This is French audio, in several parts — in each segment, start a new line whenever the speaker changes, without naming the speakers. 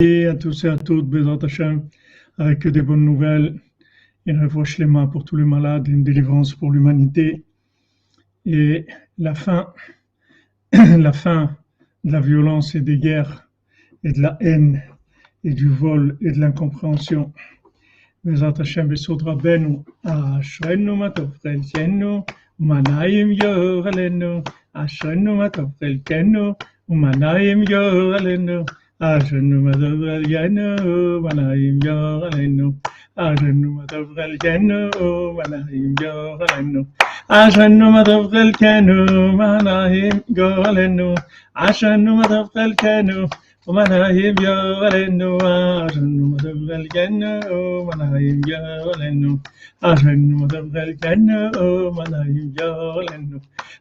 Et à tous et à toutes, Bezrat Hashem, avec que des bonnes nouvelles, une réfouach shlema pour tous les malades, une délivrance pour l'humanité, et la fin, la fin de la violence et des guerres, et de la haine, et du vol, et de l'incompréhension. Bezrat Hashem, Besod Rabbeinu, Ashrenu matov chelkenu, umanayim yor alenu, Ashrenu matov chelkenu, umanayim yor alenu, Ashrenu matov chelkenu, umanayim yor alenu, Ashrenu matov chelkenu, umanayim yor alenu, Ashrenu matov chelkenu, umanayim yor alenu, Ashrenu matov chelkenu, ومناهيم يغلنو عشان مدبغ الجنة ومناهيم يغلنو عشان مدبغ الجنة ومناهيم يغلنو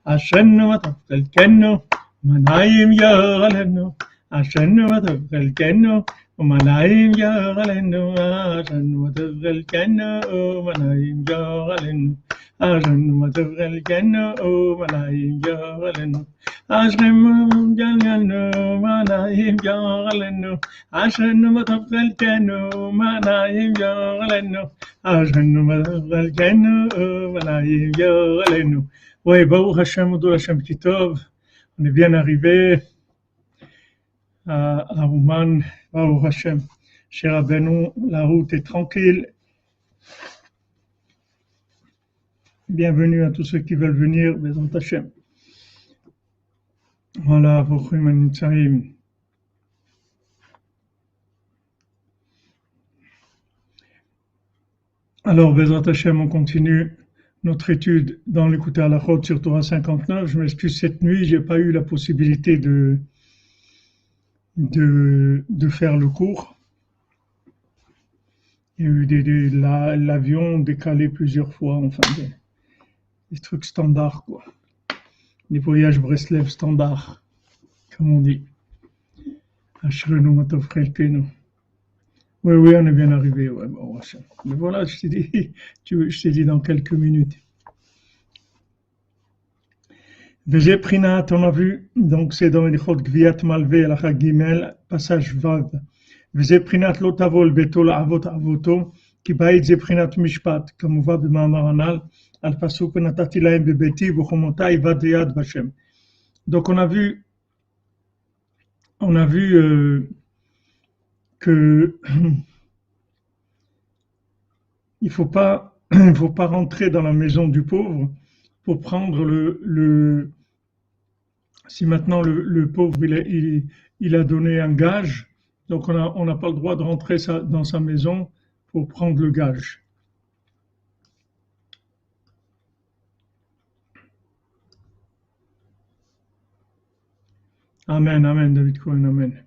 عشان مدبغ الجنة ومناهيم يغلنو عشان مدبغ الجنة ومناهيم يغلنو عشان مدبغ الجنة ومناهيم يغلنو عشان مدبغ الجنة ومناهيم يغلنو عشان جنجلنا ما نايم جغلنا عشان ما تبقى الجنة ما نايم جغلنا عشان ما تبقى الجنة ما نايم جغلنا Oui, Baruch Hashem, Odol Hashem Kitov, on est bien arrivé à Ouman, Baruch Hashem, cher Rabbeinu, la route est tranquille. Bienvenue à tous ceux qui veulent venir, Bezrat Hashem. Voilà, Vochim Anitzarim. Alors, Bezrat Hashem, on continue notre étude dans l'écouter à la Chod sur Torah 59. Je m'excuse, cette nuit, j'ai pas eu la possibilité de faire le cours. Il y a eu l'avion décalé plusieurs fois, enfin, des trucs standards, quoi. Les voyages Breslev standards, comme on dit. Ashrenu matov chelkenu. Oui, on est bien arrivé. Ouais, bon, mais voilà, je t'ai dit dans quelques minutes. Veze Prinat, on a vu, donc c'est dans Elichot Gviat Malvé, Alakha Gimel, passage Vav. Veze Prinat lo tavol betol avot avoto, ki ba'id ze Prinat mishpat, comme on voit de Ma'amar Anal, al pasuk natati lahem bebeti, v'chomotai vad yad vashem. Donc on a vu que il faut pas rentrer dans la maison du pauvre pour prendre si maintenant le pauvre il a donné un gage, donc on n'a pas le droit de rentrer dans sa maison pour prendre le gage. Amen, amen, David Cohen, amen.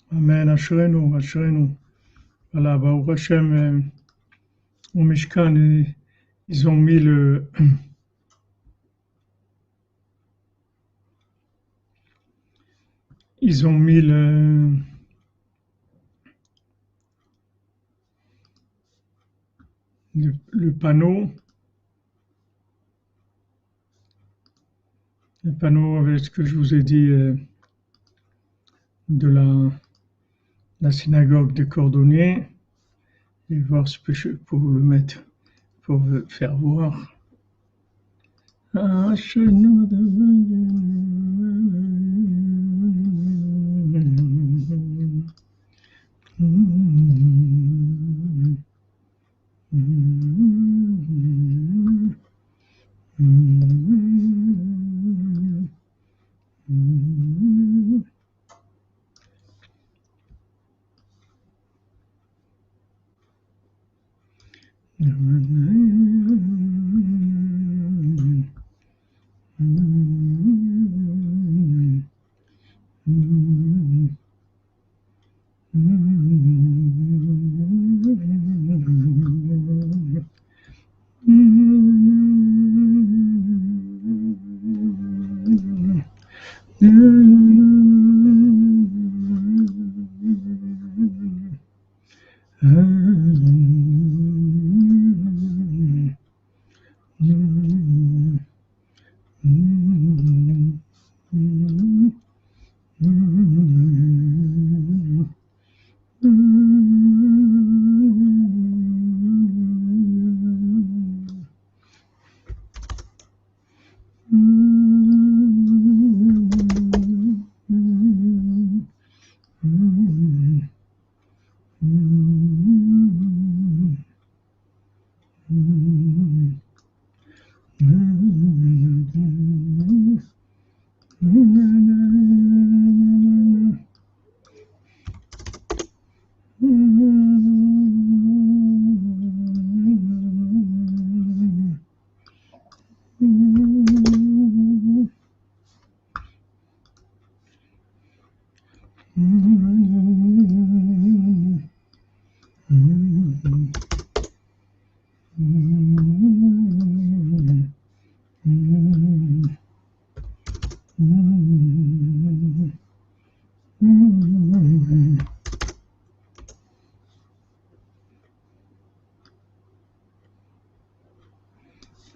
Amen, Ashrenu. Voilà, Baruch Hashem, au Mishkan, ils ont mis le panneau. Le panneau avec ce que je vous ai dit de la synagogue des cordonniers, et voir ce que je peux vous le mettre pour vous faire voir.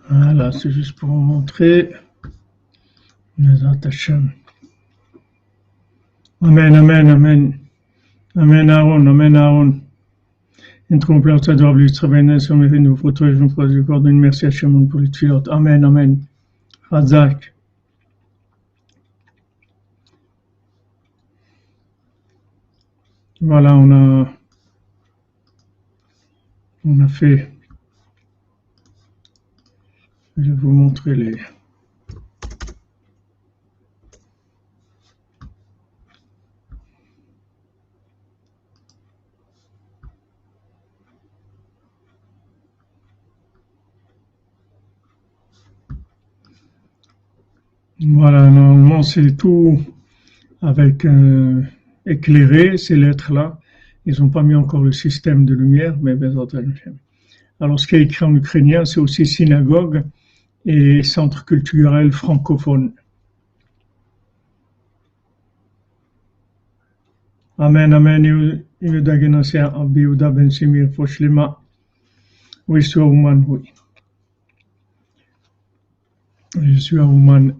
Voilà, c'est juste pour vous montrer. Bezrat Hashem. Amen, amen, amen. Amen, Aaron, amen, Aaron. Intrompler tzador b'litzrabenes, sommet nous fauteuil, je nous pose du corps d'une merci à Shemon pour les tfilotes. Amen, amen. Chazak. Voilà, on a fait. Je vais vous montrer les. Voilà, normalement c'est tout avec éclairé, ces lettres-là. Ils n'ont pas mis encore le système de lumière, mais Bezrat Hashem. Alors ce qui est écrit en ukrainien, c'est aussi synagogue et centre culturel francophone. Amen, amen. Yehuda Genassia, Rabbi Yehuda Ben Simir, Foshlema. Oui, je suis à Ouman, oui. Je suis à Ouman.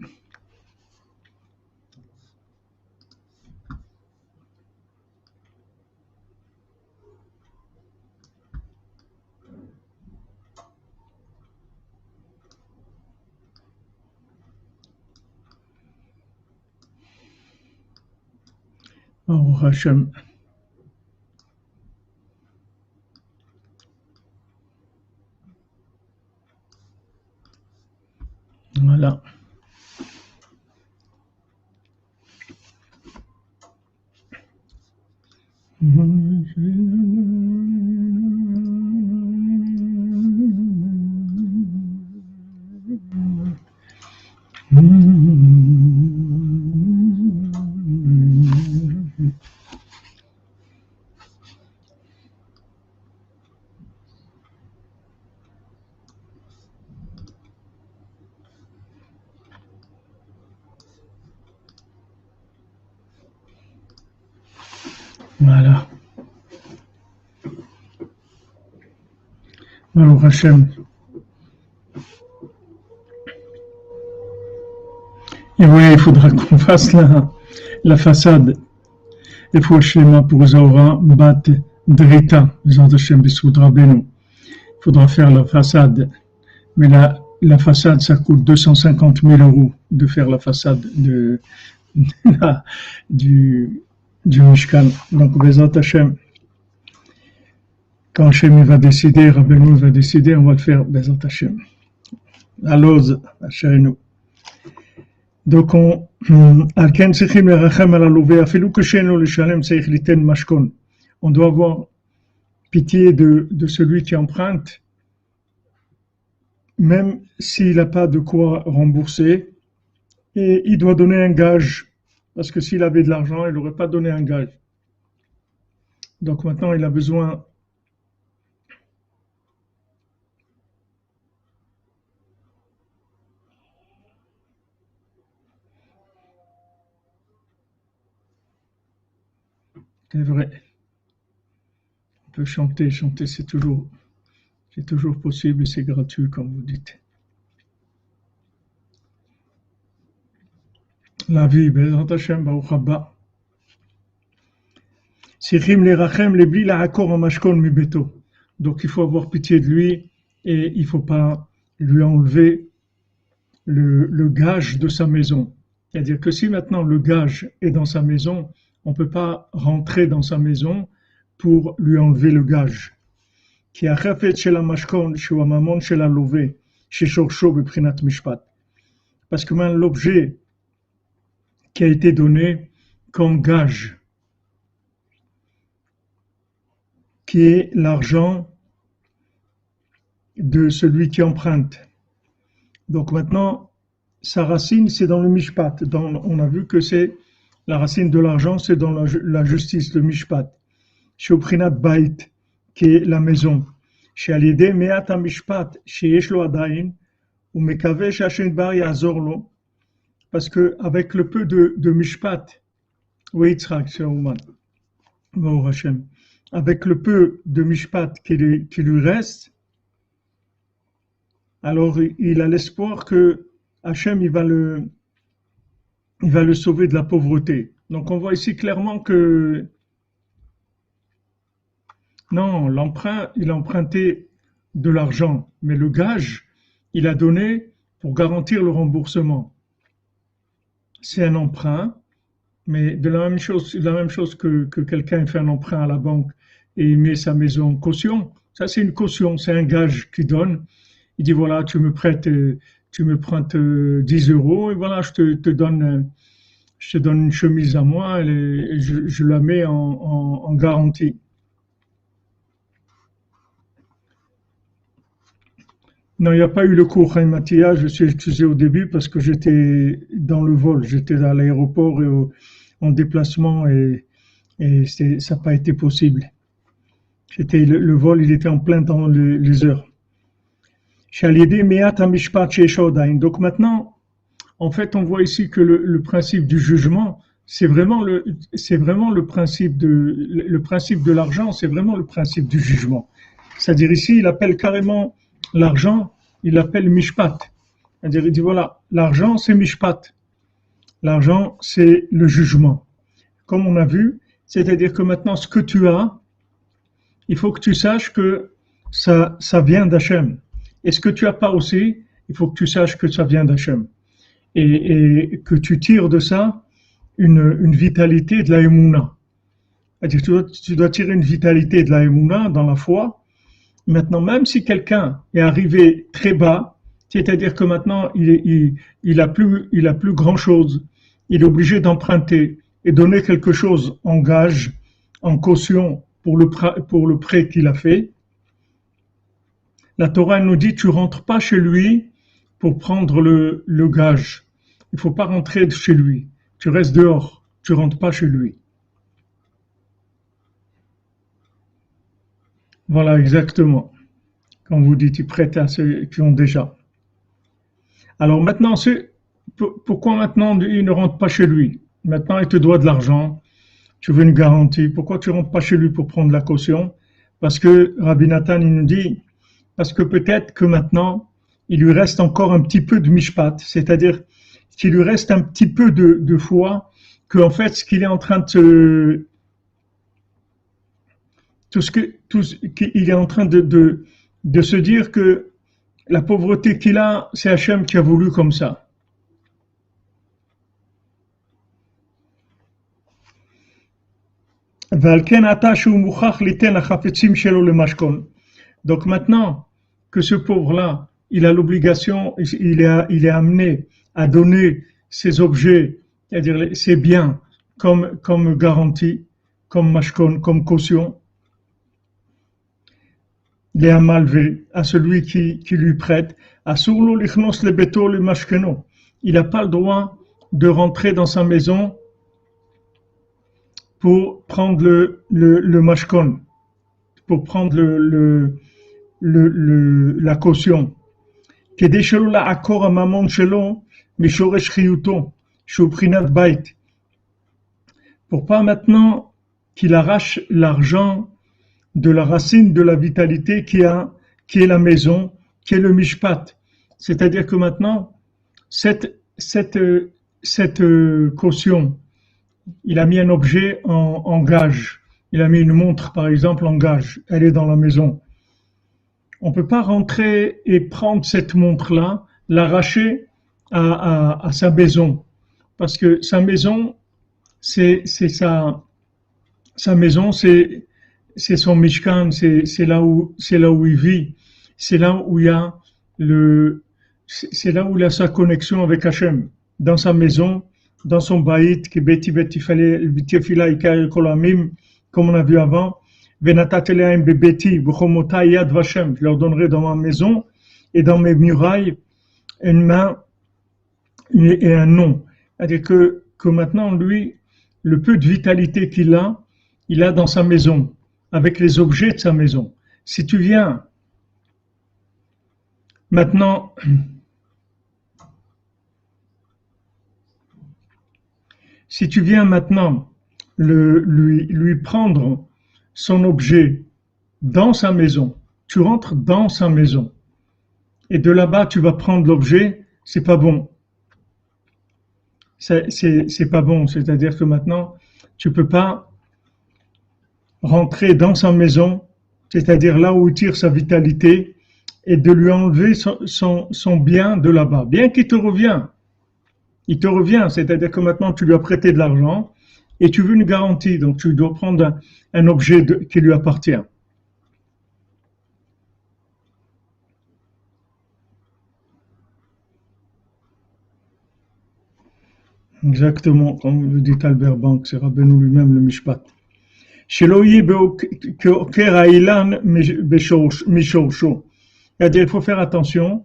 Baruch Hashem. Voilà. Voilà. Baruch Hashem. Et oui, il faudra qu'on fasse la façade. Il faut schéma pour Zahora, Bat, Drita, Bezrat Hashem, Bissoud Rabbeinu. Il faudra faire la façade. Mais la façade, ça coûte 250 000 € de faire la façade du Mishkan. Donc, Bezrat Hashem, quand Hashem va décider, Rabbeinu va décider, on va le faire, Bezrat Hashem. Alloz, Hashem. Donc, on doit avoir pitié de celui qui emprunte, même s'il n'a pas de quoi rembourser, et il doit donner un gage, parce que s'il avait de l'argent, il n'aurait pas donné un gage. Donc maintenant, il a besoin. C'est vrai. On peut chanter, c'est toujours possible et c'est gratuit, comme vous dites. La vie, Bezrat Hashem, Baruch Haba. Sichim lerachem lebli la'akor mashkon mi beto. Donc il faut avoir pitié de lui et il ne faut pas lui enlever le gage de sa maison. C'est-à-dire que si maintenant le gage est dans sa maison, on ne peut pas rentrer dans sa maison pour lui enlever le gage. Ki achafet shel hamashkon shu hamamon shel halove sheshorsho beprinat mishpat. Parce que maintenant l'objet qui a été donné comme gage, qui est l'argent de celui qui emprunte. Donc maintenant, sa racine, c'est dans le mishpat. On a vu que c'est la racine de l'argent, c'est dans la justice, le mishpat. Chez Oprinat Bait, qui est la maison. Chez Alidé, Meat mishpat, chez Yeshlo Adain, ou Mekave, chez Hashem Bar Yazorlo, parce que avec le peu de mishpat, oui, Yitzhak, c'est Ouman, Hashem, avec le peu de mishpat qui lui reste, alors il a l'espoir que Hachem il va le sauver de la pauvreté. Donc on voit ici clairement que non, il a emprunté de l'argent, mais le gage, il a donné pour garantir le remboursement. C'est un emprunt, mais de la même chose que quelqu'un fait un emprunt à la banque et il met sa maison en caution. Ça c'est une caution, c'est un gage qu'il donne. Il dit voilà, tu me prêtes 10 € et voilà, je te donne une chemise à moi et je la mets en garantie. Non, il n'y a pas eu le cours Chaim Mattia, je suis excusé au début parce que j'étais dans le vol, j'étais à l'aéroport et en déplacement et ça n'a pas été possible. Le vol, il était en plein dans les heures. Donc maintenant, en fait, on voit ici que le principe du jugement, c'est vraiment le principe de l'argent, c'est vraiment le principe du jugement. C'est-à-dire ici, il appelle carrément l'argent, il l'appelle mishpat. C'est-à-dire, il dit voilà, l'argent c'est mishpat. L'argent c'est le jugement. Comme on a vu, c'est-à-dire que maintenant ce que tu as, il faut que tu saches que ça vient d'Hachem. Et ce que tu as pas aussi, il faut que tu saches que ça vient d'Hachem. Et que tu tires de ça une vitalité de la Emouna. C'est-à-dire tu dois tirer une vitalité de la Emouna dans la foi. Maintenant, même si quelqu'un est arrivé très bas, c'est-à-dire que maintenant il a plus grand chose, il est obligé d'emprunter et donner quelque chose en gage, en caution pour le prêt qu'il a fait. La Torah nous dit tu rentres pas chez lui pour prendre le gage. Il faut pas rentrer chez lui. Tu restes dehors. Tu rentres pas chez lui. Voilà, exactement. Quand vous dites, ils prêtent à ceux qui ont déjà. Alors maintenant, pourquoi maintenant il ne rentre pas chez lui? Maintenant, il te doit de l'argent. Tu veux une garantie. Pourquoi tu ne rentres pas chez lui pour prendre la caution? Parce que Rabbi Nathan, il nous dit, parce que peut-être que maintenant, il lui reste encore un petit peu de mishpat, c'est-à-dire qu'il lui reste un petit peu de foi, qu'en fait, ce qu'il est en train de il est en train de se dire que la pauvreté qu'il a, c'est Hachem qui a voulu comme ça. Donc maintenant que ce pauvre-là, il a l'obligation, il est amené à donner ses objets, c'est-à-dire ses biens, comme garantie, comme mashkon, comme caution, les amalvé à celui qui lui prête, à surlo lichnos le beto le mashkeno. Il n'a pas le droit de rentrer dans sa maison pour prendre le mashkon, pour prendre la caution. כדי שלא לעקור הממון שלו משורש חיותו, שהוא בחינת בית. Pour pas maintenant qu'il arrache l'argent de la racine de la vitalité qui est la maison, qui est le mishpat. C'est-à-dire que maintenant, cette caution, il a mis un objet en gage. Il a mis une montre, par exemple, en gage. Elle est dans la maison. On ne peut pas rentrer et prendre cette montre-là, l'arracher à sa maison. Parce que sa maison, c'est sa maison, c'est son mishkan, c'est là où il vit, c'est là où il y a c'est là où il a sa connexion avec Hachem, dans sa maison, dans son baït, qui beti beti tefila ikair kolamim, comme on a vu avant, venatateleim bebeti v'chomotai yad vashem, je leur donnerai dans ma maison et dans mes murailles une main et un nom. C'est-à-dire que maintenant, lui, le peu de vitalité qu'il a, il a dans sa maison, avec les objets de sa maison. Si tu viens maintenant, lui prendre son objet dans sa maison, tu rentres dans sa maison, et de là-bas tu vas prendre l'objet, c'est pas bon. C'est pas bon, c'est-à-dire que maintenant, tu peux pas rentrer dans sa maison, c'est-à-dire là où il tire sa vitalité, et de lui enlever son bien de là-bas. Bien qu'il te revient, il te revient, c'est-à-dire que maintenant tu lui as prêté de l'argent, et tu veux une garantie, donc tu dois prendre un objet qui lui appartient. Exactement, comme le dit Albert Bank, c'est Rabbeinu lui-même le Mishpat. C'est-à-dire, il faut faire attention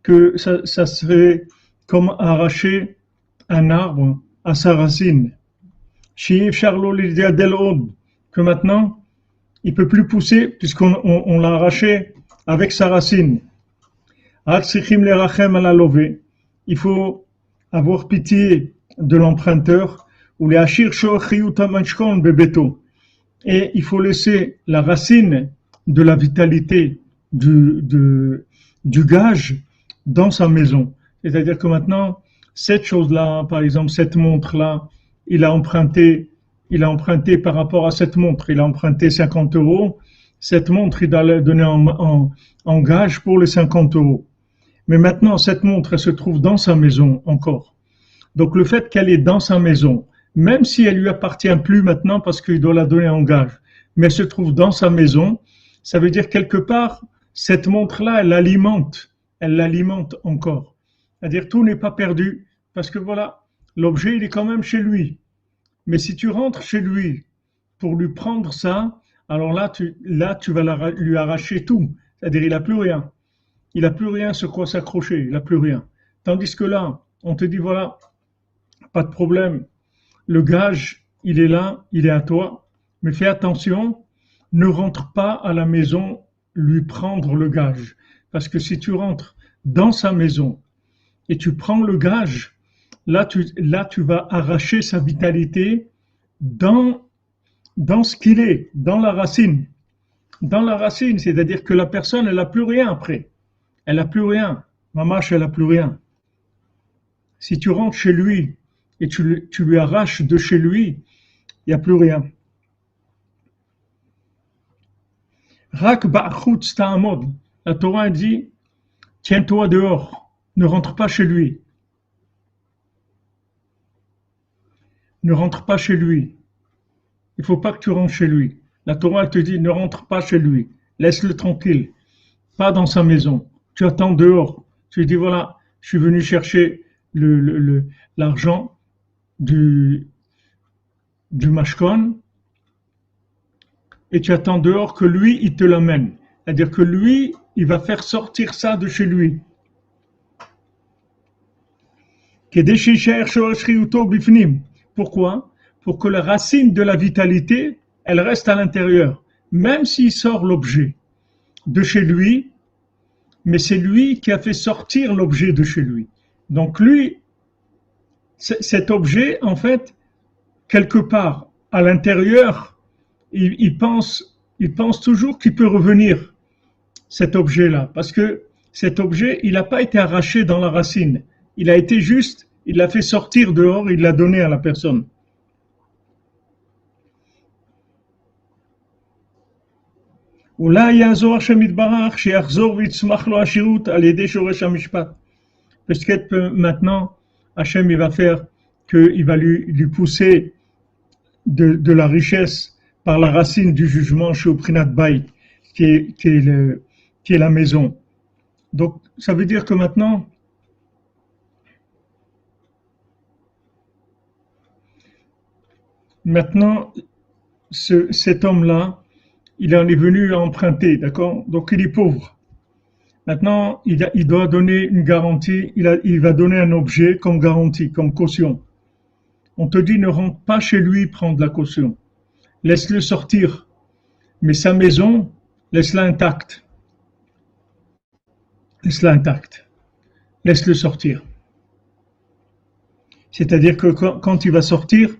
que ça serait comme arracher un arbre à sa racine. Que maintenant, il peut plus pousser puisqu'on l'a arraché avec sa racine. Il faut avoir pitié de l'emprunteur ou les achir bebeto. Et il faut laisser la racine de la vitalité du gage dans sa maison. C'est-à-dire que maintenant, cette chose-là, par exemple, cette montre-là, il a emprunté par rapport à cette montre, il a emprunté 50 €. Cette montre, il doit la donner en gage pour les 50 €. Mais maintenant, cette montre, elle se trouve dans sa maison encore. Donc le fait qu'elle est dans sa maison, même si elle lui appartient plus maintenant parce qu'il doit la donner en gage, mais elle se trouve dans sa maison, ça veut dire quelque part, cette montre-là, elle l'alimente encore. C'est-à-dire tout n'est pas perdu, parce que voilà, l'objet, il est quand même chez lui. Mais si tu rentres chez lui pour lui prendre ça, alors là, tu vas lui arracher tout. C'est-à-dire, il n'a plus rien. Il n'a plus rien sur quoi s'accrocher, il n'a plus rien. Tandis que là, on te dit, voilà, pas de problème, le gage, il est là, il est à toi, mais fais attention, ne rentre pas à la maison lui prendre le gage. Parce que si tu rentres dans sa maison et tu prends le gage, là tu vas arracher sa vitalité dans ce qu'il est, dans la racine. Dans la racine, c'est-à-dire que la personne, elle n'a plus rien après. Elle n'a plus rien. Mamache, elle n'a plus rien. Si tu rentres chez lui et tu lui arraches de chez lui, il n'y a plus rien. Rak ba'chutz ta'amod. La Torah dit, tiens-toi dehors, ne rentre pas chez lui. Ne rentre pas chez lui. Il ne faut pas que tu rentres chez lui. La Torah te dit, ne rentre pas chez lui. Laisse-le tranquille. Pas dans sa maison. Tu attends dehors. Tu lui dis, voilà, je suis venu chercher l'argent du mashkon, et tu attends dehors que lui, il te l'amène. C'est-à-dire que lui, il va faire sortir ça de chez lui. Pourquoi? Pour que la racine de la vitalité, elle reste à l'intérieur. Même s'il sort l'objet de chez lui, mais c'est lui qui a fait sortir l'objet de chez lui. Donc lui, cet objet, en fait, quelque part, à l'intérieur, il pense il pense toujours qu'il peut revenir, cet objet-là, parce que cet objet, il n'a pas été arraché dans la racine. Il a été juste, il l'a fait sortir dehors, il l'a donné à la personne. אולי יעזור השם יתברך שיחזור ויצמח לו השירות על ידי שורש המשפט. Peut-être maintenant, Hachem il va faire qu'il va lui pousser de la richesse par la racine du jugement chez Prinat Bay, qui est la maison. Donc, ça veut dire que maintenant cet homme-là, il en est venu à emprunter, d'accord? Donc, il est pauvre. Maintenant, il doit donner une garantie, il va donner un objet comme garantie, comme caution. On te dit, ne rentre pas chez lui prendre la caution. Laisse-le sortir. Mais sa maison, laisse-la intacte. Laisse-la intacte. Laisse-le sortir. C'est-à-dire que quand il va sortir,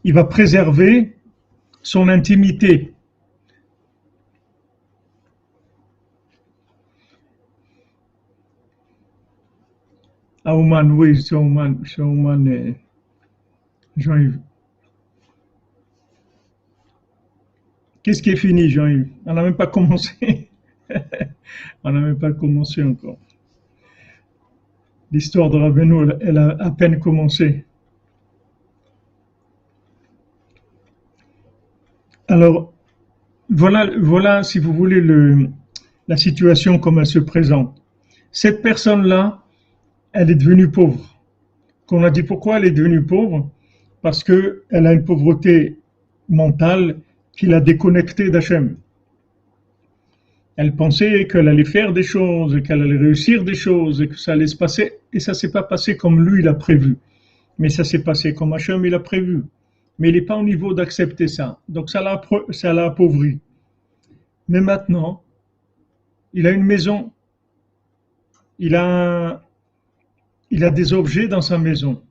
il va préserver son intimité. Ah, Ouman, oui, c'est Ouman, Jean-Yves. Qu'est-ce qui est fini, Jean-Yves? On n'a même pas commencé. On n'a même pas commencé encore. L'histoire de Rabbeinu, elle a à peine commencé. Alors, voilà, si vous voulez, la situation comme elle se présente. Cette personne-là, elle est devenue pauvre. Qu'on a dit pourquoi elle est devenue pauvre? Parce qu'elle a une pauvreté mentale qui l'a déconnectée d'Hachem. Elle pensait qu'elle allait faire des choses, qu'elle allait réussir des choses, et que ça allait se passer, et ça s'est pas passé comme lui il a prévu. Mais ça s'est passé comme Hachem il a prévu. Mais il n'est pas au niveau d'accepter ça. Donc ça l'a appauvri. Mais maintenant, il a une maison. Il a des objets dans sa maison.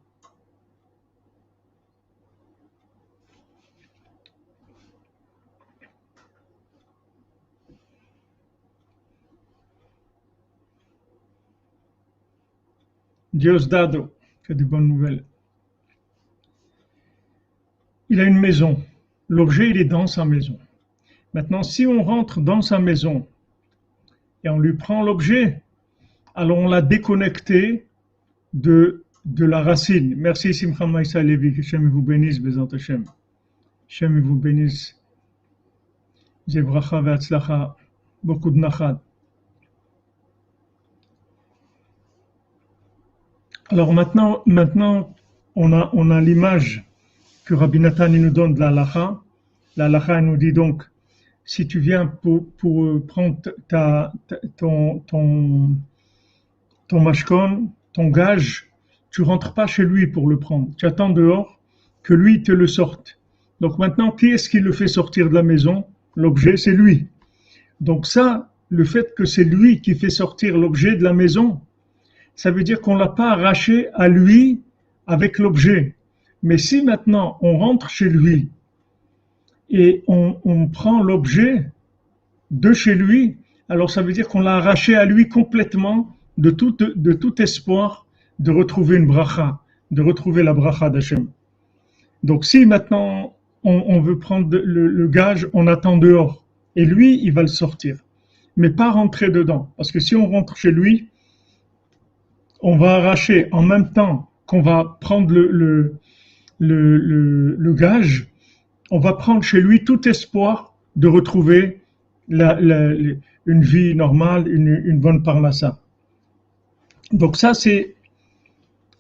Diosdado, qui a de bonnes nouvelles. Il a une maison. L'objet, il est dans sa maison. Maintenant, si on rentre dans sa maison et on lui prend l'objet, alors on l'a déconnecté de la racine. Merci Simcha Maïsa Levi, que Hachem vous bénisse, Bezant Hachem. Hachem vous bénisse. Zevracha ve'atzlacha, beaucoup de nachad. Alors maintenant, on a l'image que Rabbi Nathan nous donne de la halacha. La halacha nous dit donc, si tu viens pour prendre ton mashkon, ton gage, tu rentres pas chez lui pour le prendre. Tu attends dehors que lui te le sorte. Donc maintenant, qui est-ce qui le fait sortir de la maison? L'objet, c'est lui. Donc ça, le fait que c'est lui qui fait sortir l'objet de la maison, ça veut dire qu'on l'a pas arraché à lui avec l'objet. Mais si maintenant on rentre chez lui et on prend l'objet de chez lui, alors ça veut dire qu'on l'a arraché à lui complètement de tout espoir de retrouver une bracha, de retrouver la bracha d'Hachem. Donc si maintenant on veut prendre le gage, on attend dehors. Et lui, il va le sortir. Mais pas rentrer dedans. Parce que si on rentre chez lui, on va arracher en même temps qu'on va prendre le gage, on va prendre chez lui tout espoir de retrouver une vie normale, une bonne parnassa. Donc ça c'est,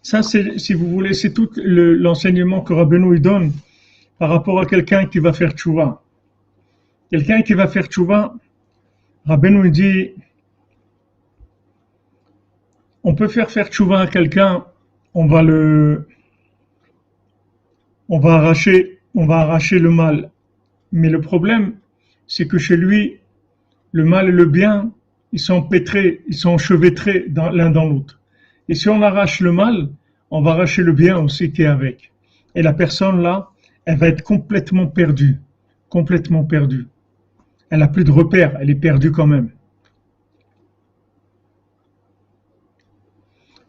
si vous voulez, c'est tout l'enseignement que Rabbeinu donne par rapport à quelqu'un qui va faire tchouva. Quelqu'un qui va faire tchouva, Rabbeinu dit, on peut faire tchouva à quelqu'un, on va arracher le mal. Mais le problème, c'est que chez lui, le mal et le bien, ils sont pétrés, ils sont enchevêtrés l'un dans l'autre. Et si on arrache le mal, on va arracher le bien aussi qui est avec. Et la personne là, elle va être complètement perdue. Complètement perdue. elle a plus de repères, elle est perdue quand même.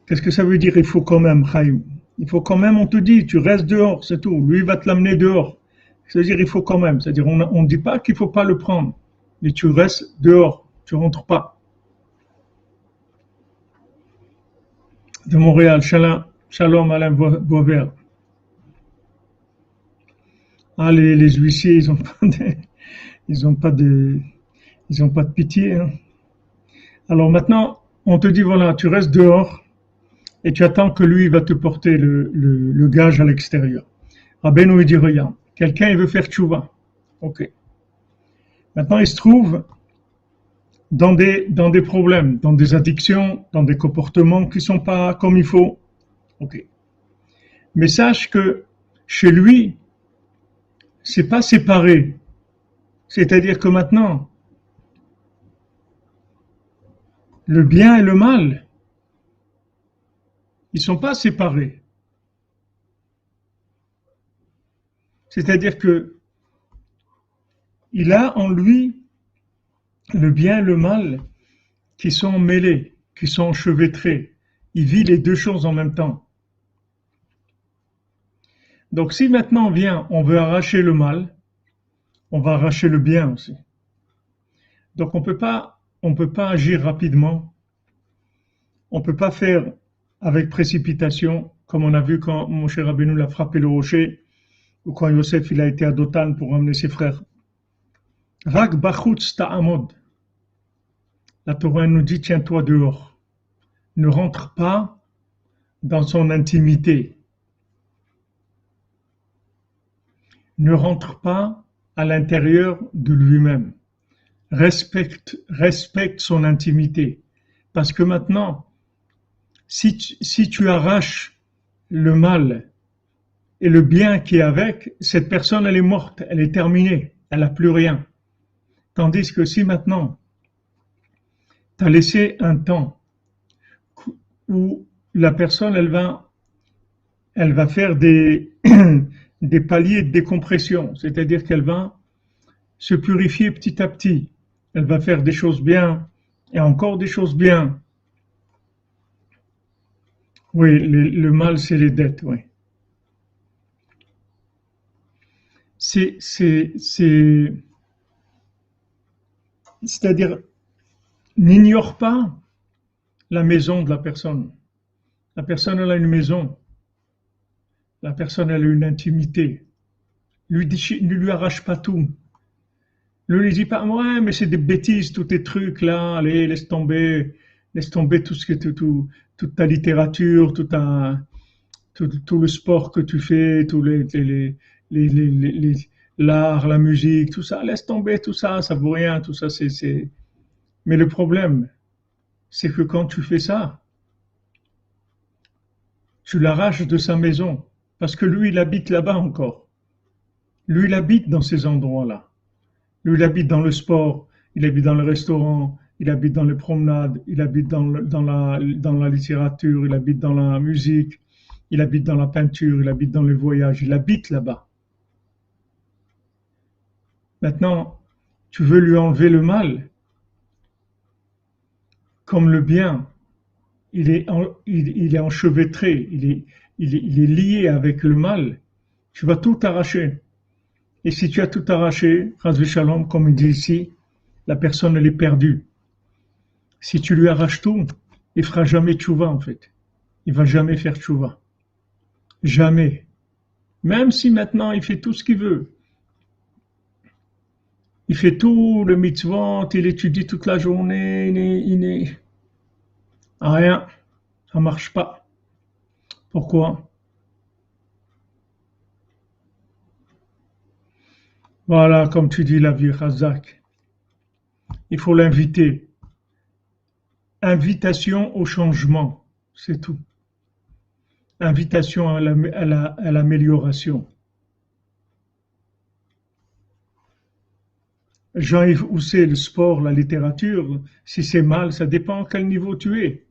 Qu'est-ce que ça veut dire il faut quand même, Chaim? Il faut quand même, on te dit, tu restes dehors, c'est tout. Lui va te l'amener dehors. C'est-à-dire il faut quand même. C'est-à-dire on ne dit pas qu'il ne faut pas le prendre, mais tu restes dehors, tu rentres pas. De Montréal, Shalom Alain Boisvert. Ah, les huissiers, ils ont pas de, ils ont pas de pitié. Hein. Alors maintenant, on te dit voilà, tu restes dehors et tu attends que lui va te porter le gage à l'extérieur. Rabbeinu il dit regarde, quelqu'un il veut faire tchouva. Ok. Maintenant il se trouve dans des problèmes, dans des addictions, dans des comportements qui sont pas comme il faut. Ok. Mais sache que chez lui, c'est pas séparé. C'est-à-dire que maintenant, le bien et le mal, ils sont pas séparés. C'est-à-dire que il a en lui le bien et le mal qui sont mêlés, qui sont enchevêtrés. Il vit les deux choses en même temps. Donc si maintenant vient, on veut arracher le mal, on va arracher le bien aussi. Donc on peut pas agir rapidement, on peut pas faire avec précipitation, comme on a vu quand Moshe Rabbeinu l'a frappé le rocher, ou quand Yosef il a été à Dothan pour emmener ses frères. Rak bachutz ta'amod. La Torah nous dit tiens-toi dehors. Ne rentre pas dans son intimité. Ne rentre pas à l'intérieur de lui-même. Respecte son intimité. Parce que maintenant, si tu arraches le mal et le bien qui est avec, cette personne, elle est morte, elle est terminée, elle n'a plus rien. Tandis que si maintenant, tu as laissé un temps où la personne, elle va faire des paliers de décompression, c'est-à-dire qu'elle va se purifier petit à petit. Elle va faire des choses bien et encore des choses bien. Oui, le mal, c'est les dettes, oui. C'est-à-dire, n'ignore pas la maison de la personne. La personne, elle a une maison. La personne, elle a une intimité. Ne lui arrache pas tout. Ne lui dis pas, ouais, mais c'est des bêtises, tous tes trucs là, allez, laisse tomber tout ce que toute ta littérature, tout le sport que tu fais, l'art, la musique, tout ça, laisse tomber tout ça, ça vaut rien, tout ça, c'est. Mais le problème, c'est que quand tu fais ça, tu l'arraches de sa maison, parce que lui, il habite là-bas encore. Lui, il habite dans ces endroits-là. Lui, il habite dans le sport, il habite dans le restaurant, il habite dans les promenades, il habite dans la littérature, il habite dans la musique, il habite dans la peinture, il habite dans les voyages, il habite là-bas. Maintenant, tu veux lui enlever le mal, comme le bien, il est enchevêtré, il est lié avec le mal, tu vas tout arracher. Et si tu as tout arraché, Razvé Shalom, comme il dit ici, la personne elle est perdue. Si tu lui arraches tout, il fera jamais tchouva en fait. Il va jamais faire tchouva. Jamais. Même si maintenant il fait tout ce qu'il veut. Il fait tout le mitzvot, il étudie toute la journée, il est rien. Ça marche pas. Pourquoi? Voilà, comme tu dis, la vie Chazak. Il faut l'inviter. Invitation au changement. C'est tout. Invitation à l'amélioration. Jean-Yves Housset, le sport, la littérature, si c'est mal, ça dépend à quel niveau tu es.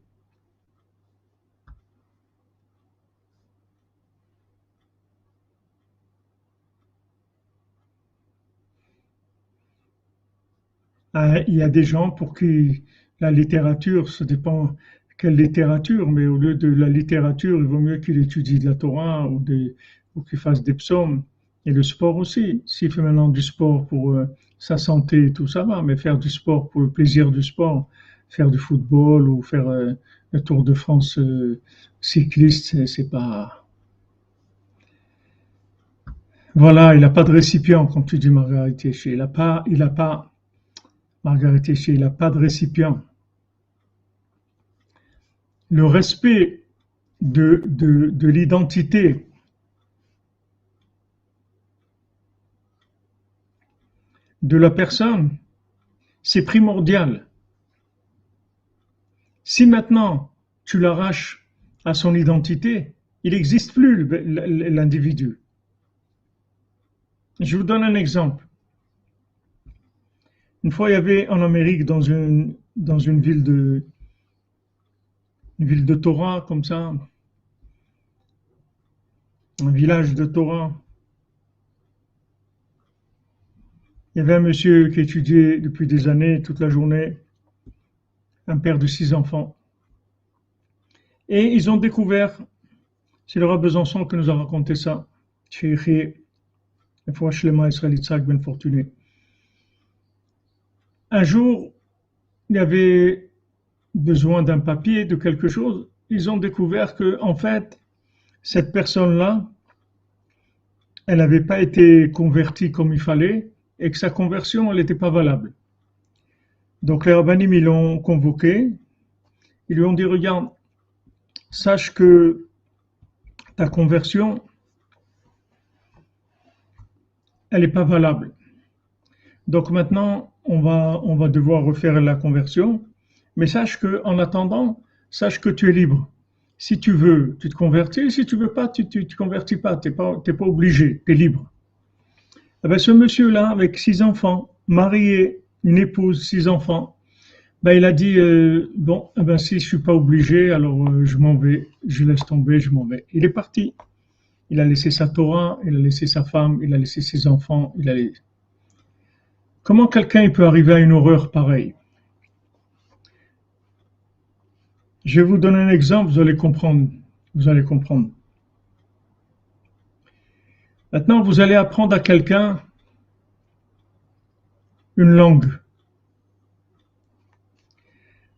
Il y a des gens pour qui la littérature, ça dépend quelle littérature, mais au lieu de la littérature, il vaut mieux qu'il étudie de la Torah ou qu'il fasse des psaumes. Et le sport aussi. S'il fait maintenant du sport pour sa santé et tout, ça va, mais faire du sport pour le plaisir du sport, faire du football ou faire le Tour de France cycliste, c'est pas. Voilà, il n'a pas de récipient, comme tu dis, Margaret Tessier. Margaret Tessier, il n'a pas de récipient. Le respect de l'identité de la personne, c'est primordial. Si maintenant tu l'arraches à son identité, il n'existe plus l'individu. Je vous donne un exemple. Une fois, il y avait en Amérique, dans une ville de Torah, comme ça, un village de Torah, il y avait un monsieur qui étudiait depuis des années, toute la journée, un père de 6 enfants. Et ils ont découvert, c'est le Rav Besançon qui nous a raconté ça, Cheikh Shlema Israël Yitzhak Ben Fortuné. Un jour, il y avait besoin d'un papier, de quelque chose. Ils ont découvert que, en fait, cette personne-là, elle n'avait pas été convertie comme il fallait et que sa conversion, elle n'était pas valable. Donc les rabbinim, ils l'ont convoqué, ils lui ont dit, regarde, sache que ta conversion, elle n'est pas valable. Donc maintenant, on va devoir refaire la conversion, mais sache que, en attendant, sache que tu es libre. Si tu veux, tu te convertis. Si tu veux pas, tu te convertis pas. T'es pas obligé. Tu es libre. Eh ben, ce monsieur-là, avec 6 enfants, marié, une épouse, 6 enfants, ben, il a dit, bon, eh ben, si je suis pas obligé, alors je m'en vais. Je laisse tomber, je m'en vais. Il est parti. Il a laissé sa Torah, il a laissé sa femme, il a laissé ses enfants. Comment quelqu'un peut arriver à une horreur pareille? Je vais vous donner un exemple, vous allez comprendre. Vous allez comprendre. Maintenant, vous allez apprendre à quelqu'un une langue.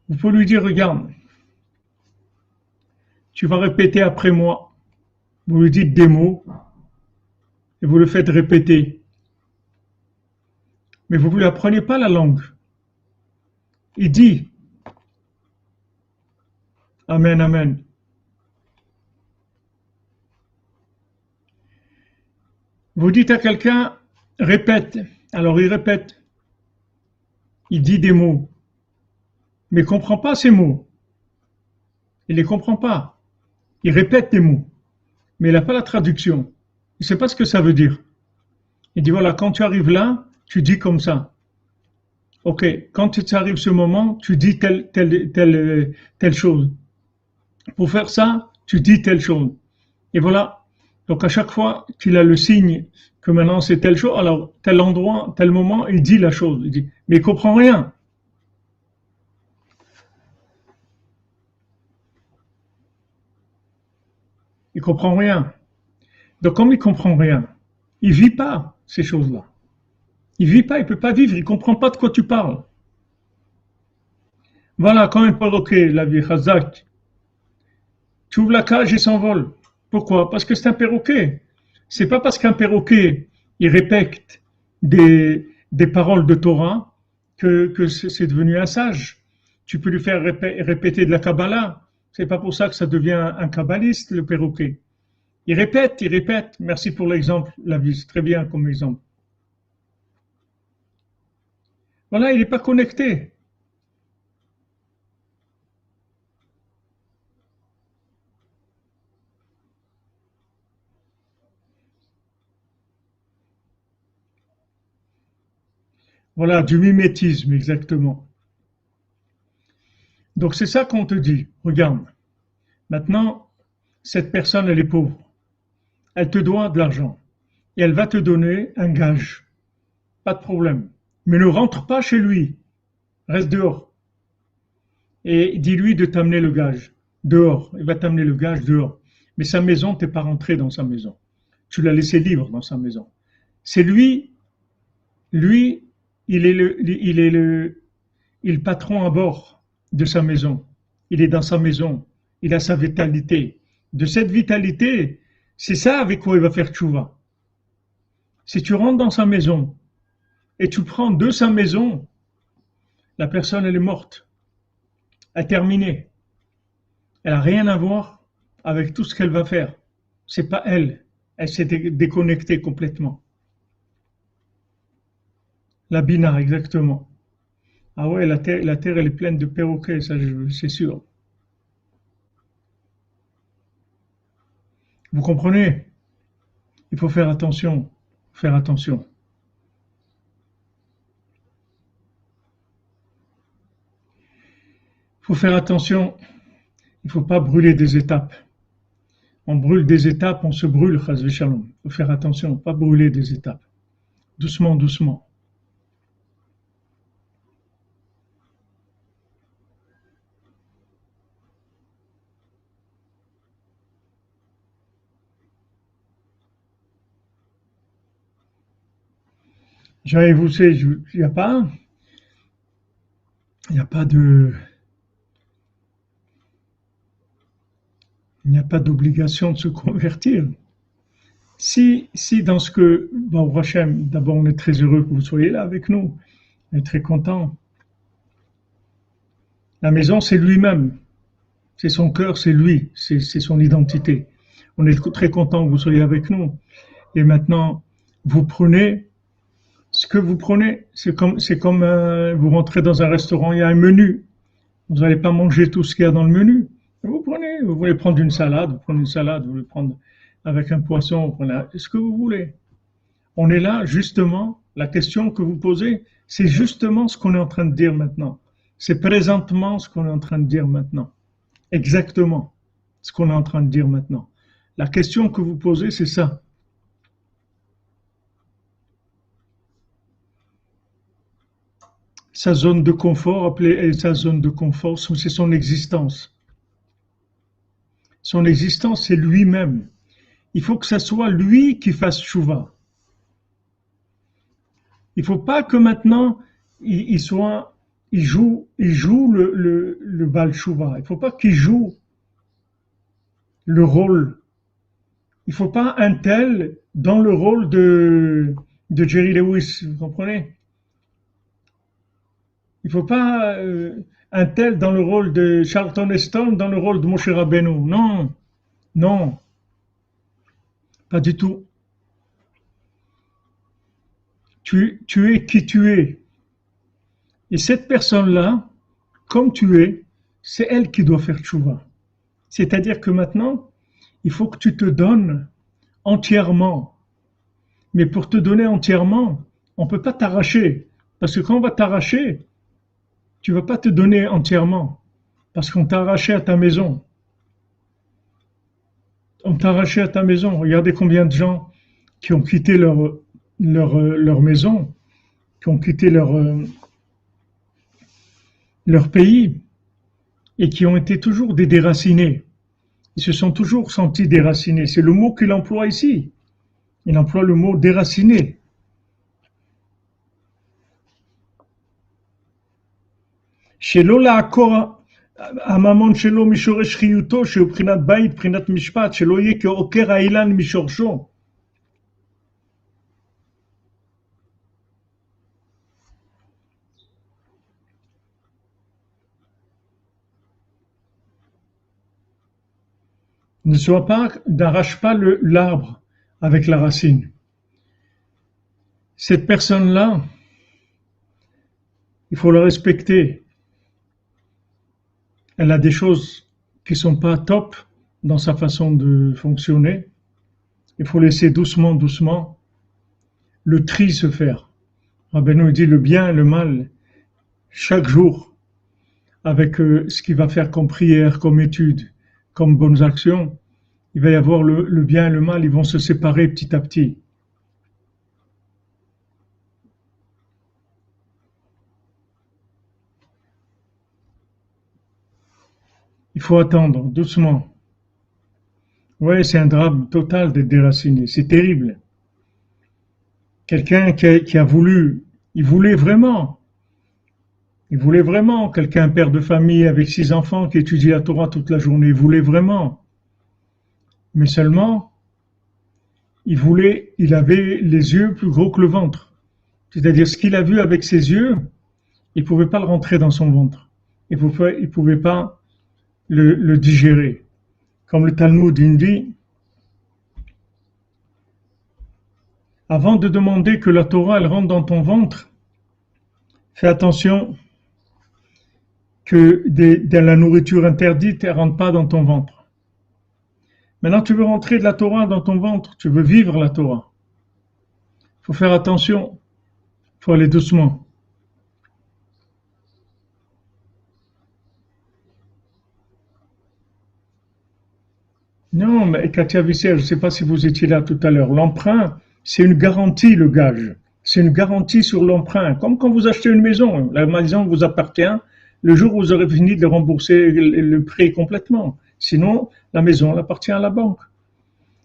Vous pouvez lui dire, regarde, tu vas répéter après moi. Vous lui dites des mots et vous le faites répéter. Mais vous ne lui apprenez pas la langue. Il dit, Amen, Amen. Vous dites à quelqu'un, répète. Alors il répète. Il dit des mots. Mais il ne comprend pas ces mots. Il ne les comprend pas. Il répète des mots. Mais il n'a pas la traduction. Il ne sait pas ce que ça veut dire. Il dit, voilà, quand tu arrives là, tu dis comme ça. Ok, quand tu arrives ce moment, tu dis telle chose. Pour faire ça, tu dis telle chose. Et voilà. Donc à chaque fois qu'il a le signe que maintenant c'est telle chose, alors tel endroit, tel moment, il dit la chose. Il dit, mais il comprend rien. Il comprend rien. Donc comme il comprend rien, il vit pas ces choses-là. Il vit pas, il peut pas vivre, il comprend pas de quoi tu parles. Voilà, quand un perroquet, la vie, Khazak, tu ouvres la cage et s'envole. Pourquoi? Parce que c'est un perroquet. C'est pas parce qu'un perroquet, il répète des paroles de Torah que c'est devenu un sage. Tu peux lui faire répéter de la Kabbalah. C'est pas pour ça que ça devient un kabbaliste, le perroquet. Il répète, il répète. Merci pour l'exemple, la vie, c'est très bien comme exemple. Voilà, il n'est pas connecté. Voilà, du mimétisme, exactement. Donc c'est ça qu'on te dit. Regarde, maintenant, cette personne, elle est pauvre. Elle te doit de l'argent. Et elle va te donner un gage. Pas de problème. Mais ne rentre pas chez lui. Reste dehors. Et dis-lui de t'amener le gage. Dehors. Il va t'amener le gage dehors. Mais sa maison, t'es pas rentré dans sa maison. Tu l'as laissé libre dans sa maison. C'est lui, il est le patron à bord de sa maison. Il est dans sa maison. Il a sa vitalité. De cette vitalité, c'est ça avec quoi il va faire tchouva. Si tu rentres dans sa maison et tu prends de sa maison, la personne, elle est morte. Elle est terminée. Elle n'a rien à voir avec tout ce qu'elle va faire. C'est pas elle. Elle s'est déconnectée complètement. La bina, exactement. Ah ouais, la terre, elle est pleine de perroquets, ça, c'est sûr. Vous comprenez? Il faut faire attention. Faire attention. Il faut faire attention. Il ne faut pas brûler des étapes. On brûle des étapes, on se brûle, chas v'shalom. Il faut faire attention, pas brûler des étapes. Doucement, doucement. J'avais vous savez, il n'y a pas de, il n'y a pas d'obligation de se convertir. Si dans ce que, bon, Hachem, d'abord on est très heureux que vous soyez là avec nous, on est très content. La maison, c'est lui-même, c'est son cœur, c'est lui, c'est son identité. On est très content que vous soyez avec nous. Et maintenant, vous prenez ce que vous prenez. C'est comme vous rentrez dans un restaurant, il y a un menu. Vous n'allez pas manger tout ce qu'il y a dans le menu. Vous prenez, vous voulez prendre une salade, vous prenez une salade, vous voulez prendre avec un poisson, vous prenez ce que vous voulez. On est là, justement, la question que vous posez, c'est justement ce qu'on est en train de dire maintenant. C'est présentement ce qu'on est en train de dire maintenant. Exactement ce qu'on est en train de dire maintenant. La question que vous posez, c'est ça. Sa zone de confort, appelée sa zone de confort, c'est son existence. Son existence, c'est lui-même. Il faut que ce soit lui qui fasse chouva. Il ne faut pas que maintenant il joue le bal chouva. Il ne faut pas qu'il joue le rôle. Il ne faut pas un tel dans le rôle de Jerry Lewis, vous comprenez? Il ne faut pas un tel dans le rôle de Charlton Heston, dans le rôle de Moshe Rabbeinu. Non, non, pas du tout. Tu es qui tu es. Et cette personne-là, comme tu es, c'est elle qui doit faire tchouva. C'est-à-dire que maintenant, il faut que tu te donnes entièrement. Mais pour te donner entièrement, on ne peut pas t'arracher. Parce que quand on va t'arracher, tu ne vas pas te donner entièrement. Parce qu'on t'a arraché à ta maison. On t'a arraché à ta maison. Regardez combien de gens qui ont quitté leur maison, qui ont quitté leur pays et qui ont été toujours des déracinés. Ils se sont toujours sentis déracinés. C'est le mot qu'il emploie ici. Il emploie le mot déraciné. שלא לעקור הממון שלו משורש חיותו, שהוא בחינת בית, בחינת משפט, שלא יהיה כעוקר האילן משורשו. N'arrache pas l'arbre avec la racine. Cette personne-là, il faut la respecter. Elle a des choses qui sont pas top dans sa façon de fonctionner. Il faut laisser doucement, doucement le tri se faire. Rabbeinu dit le bien et le mal chaque jour avec ce qu'il va faire comme prière, comme étude, comme bonnes actions. Il va y avoir le bien et le mal, ils vont se séparer petit à petit. Il faut attendre, doucement. Ouais, c'est un drame total d'être déraciné. C'est terrible. Quelqu'un qui a voulu, il voulait vraiment, il voulait vraiment, quelqu'un, père de famille avec 6 enfants qui étudie la Torah toute la journée, il voulait vraiment. Mais seulement, il avait les yeux plus gros que le ventre. C'est-à-dire, ce qu'il a vu avec ses yeux, il pouvait pas le rentrer dans son ventre. Il pouvait pas le digérer. Comme le Talmud dit, avant de demander que la Torah elle rentre dans ton ventre, fais attention que de la nourriture interdite ne rentre pas dans ton ventre. Maintenant, tu veux rentrer de la Torah dans ton ventre, tu veux vivre la Torah. Il faut faire attention, il faut aller doucement. Non, mais Katia Visser, je ne sais pas si vous étiez là tout à l'heure. L'emprunt, c'est une garantie, le gage. C'est une garantie sur l'emprunt. Comme quand vous achetez une maison, la maison vous appartient le jour où vous aurez fini de rembourser le prêt complètement. Sinon, la maison elle appartient à la banque.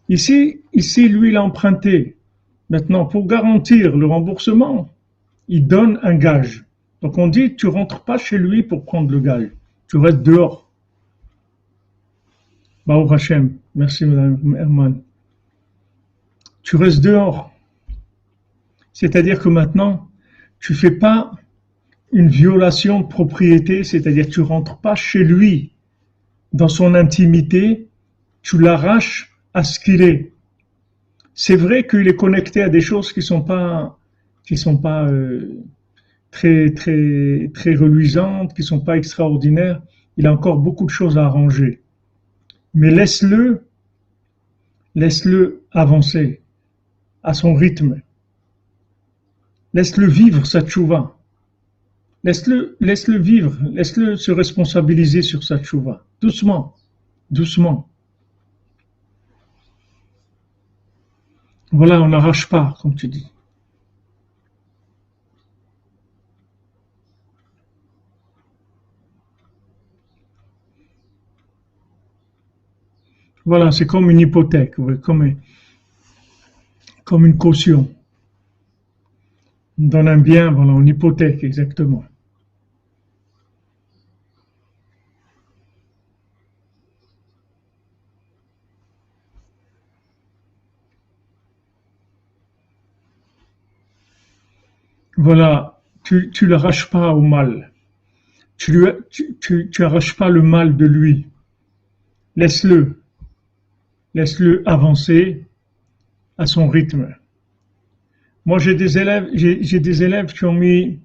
Ici, lui, il a emprunté. Maintenant, pour garantir le remboursement, il donne un gage. Donc on dit, tu rentres pas chez lui pour prendre le gage. Tu restes dehors. Baruch Hashem. Merci, Madame Herman. Tu restes dehors. C'est-à-dire que maintenant, tu fais pas une violation de propriété, c'est-à-dire tu rentres pas chez lui dans son intimité, tu l'arraches à ce qu'il est. C'est vrai qu'il est connecté à des choses qui sont pas très très très reluisantes, qui sont pas extraordinaires. Il a encore beaucoup de choses à arranger. Mais laisse-le avancer à son rythme. Laisse-le vivre sa tchouva. Laisse-le vivre. Laisse-le se responsabiliser sur sa tchouva. Doucement. Doucement. Voilà, on n'arrache pas, comme tu dis. Voilà, c'est comme une hypothèque, comme une caution. On donne un bien, voilà, une hypothèque, exactement. Voilà, tu l'arraches pas au mal. Tu arraches pas le mal de lui. Laisse-le. Laisse-le avancer à son rythme. Moi, j'ai des élèves qui ont mis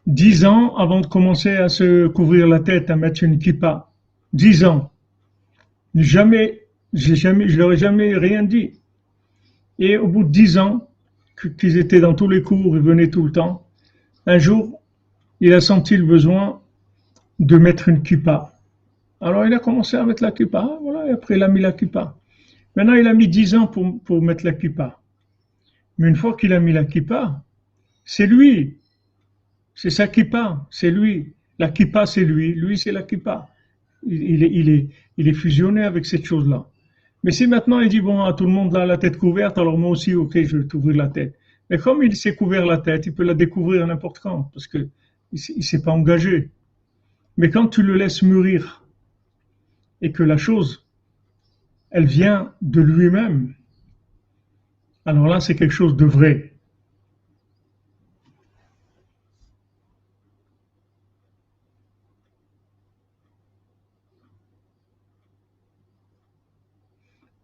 10 ans avant de commencer à se couvrir la tête, à mettre une kippa. 10 ans. Jamais, je leur ai jamais rien dit. Et au bout de 10 ans, qu'ils étaient dans tous les cours, ils venaient tout le temps, un jour, il a senti le besoin de mettre une kippa. Alors il a commencé à mettre la kippa, voilà, et après il a mis la kippa. Maintenant, il a mis 10 ans pour mettre la kippa. Mais une fois qu'il a mis la kippa, c'est lui, c'est sa kippa, c'est lui. La kippa, c'est lui c'est la kippa. Il est fusionné avec cette chose-là. Mais si maintenant il dit, bon, à tout le monde là, la tête couverte, alors moi aussi, ok, je vais t'ouvrir la tête. Mais comme il s'est couvert la tête, il peut la découvrir n'importe quand, parce que il s'est pas engagé. Mais quand tu le laisses mûrir, et que la chose, elle vient de lui-même, alors là, c'est quelque chose de vrai.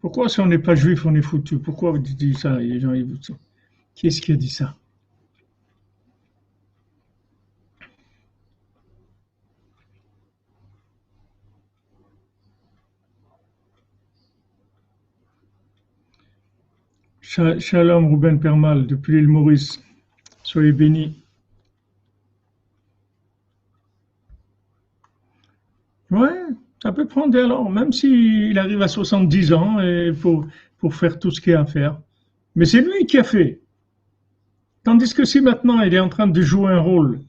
Pourquoi si on n'est pas juif, on est foutu? Pourquoi vous dites ça, les gens, qui est-ce qui a dit ça? Shalom Ruben Permal, depuis l'île Maurice. Soyez bénis. Ouais, ça peut prendre alors, même s'il arrive à 70 ans et pour faire tout ce qu'il y a à faire. Mais c'est lui qui a fait. Tandis que si maintenant il est en train de jouer un rôle,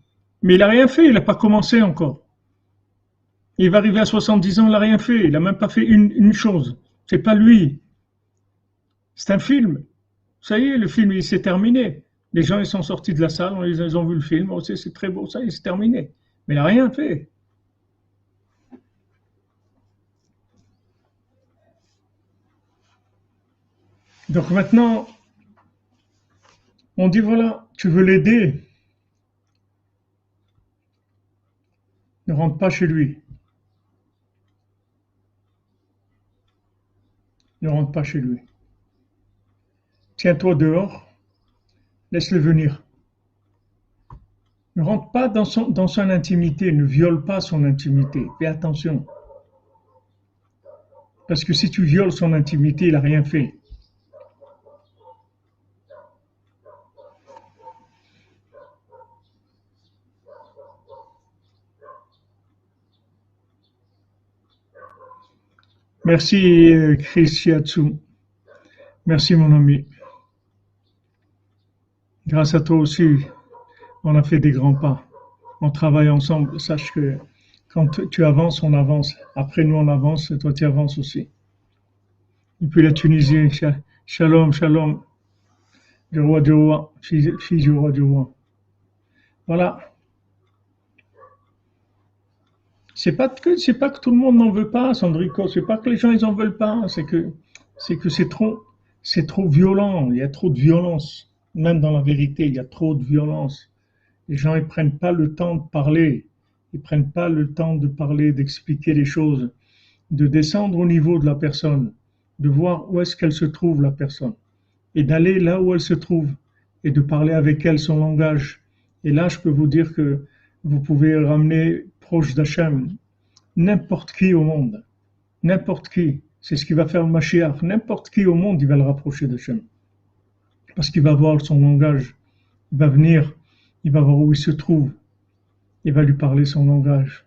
mais il n'a rien fait, il n'a pas commencé encore. Il va arriver à 70 ans, il n'a rien fait. Il n'a même pas fait une chose. C'est pas lui. C'est un film. Ça y est, le film, il s'est terminé. Les gens, ils sont sortis de la salle, ils ont vu le film. Oh, c'est très beau, ça y est, c'est terminé. Mais il n'a rien fait. Donc maintenant, on dit voilà, tu veux l'aider, ne rentre pas chez lui. Ne rentre pas chez lui. Tiens-toi dehors, laisse-le venir. Ne rentre pas dans son intimité, ne viole pas son intimité. Fais attention. Parce que si tu violes son intimité, il n'a rien fait. Merci Chris Shiatsu. Merci mon ami. Grâce à toi aussi, on a fait des grands pas. On travaille ensemble. Sache que quand tu avances, on avance. Après nous, on avance et toi, tu avances aussi. Et puis la Tunisie, shalom, shalom, du roi, fille du roi du roi. Voilà. C'est pas que tout le monde n'en veut pas, Sandrico. C'est pas que les gens ils en veulent pas. C'est que c'est trop violent. Il y a trop de violence. Même dans la vérité, il y a trop de violence. Les gens ils prennent pas le temps de parler. Ils prennent pas le temps de parler, d'expliquer les choses, de descendre au niveau de la personne, de voir où est-ce qu'elle se trouve la personne, et d'aller là où elle se trouve, et de parler avec elle son langage. Et là, je peux vous dire que vous pouvez ramener proche d'Hachem n'importe qui au monde, n'importe qui. C'est ce qui va faire le Mashiach. N'importe qui au monde, il va le rapprocher d'Hachem. Parce qu'il va voir son langage. Il va venir, il va voir où il se trouve. Il va lui parler son langage.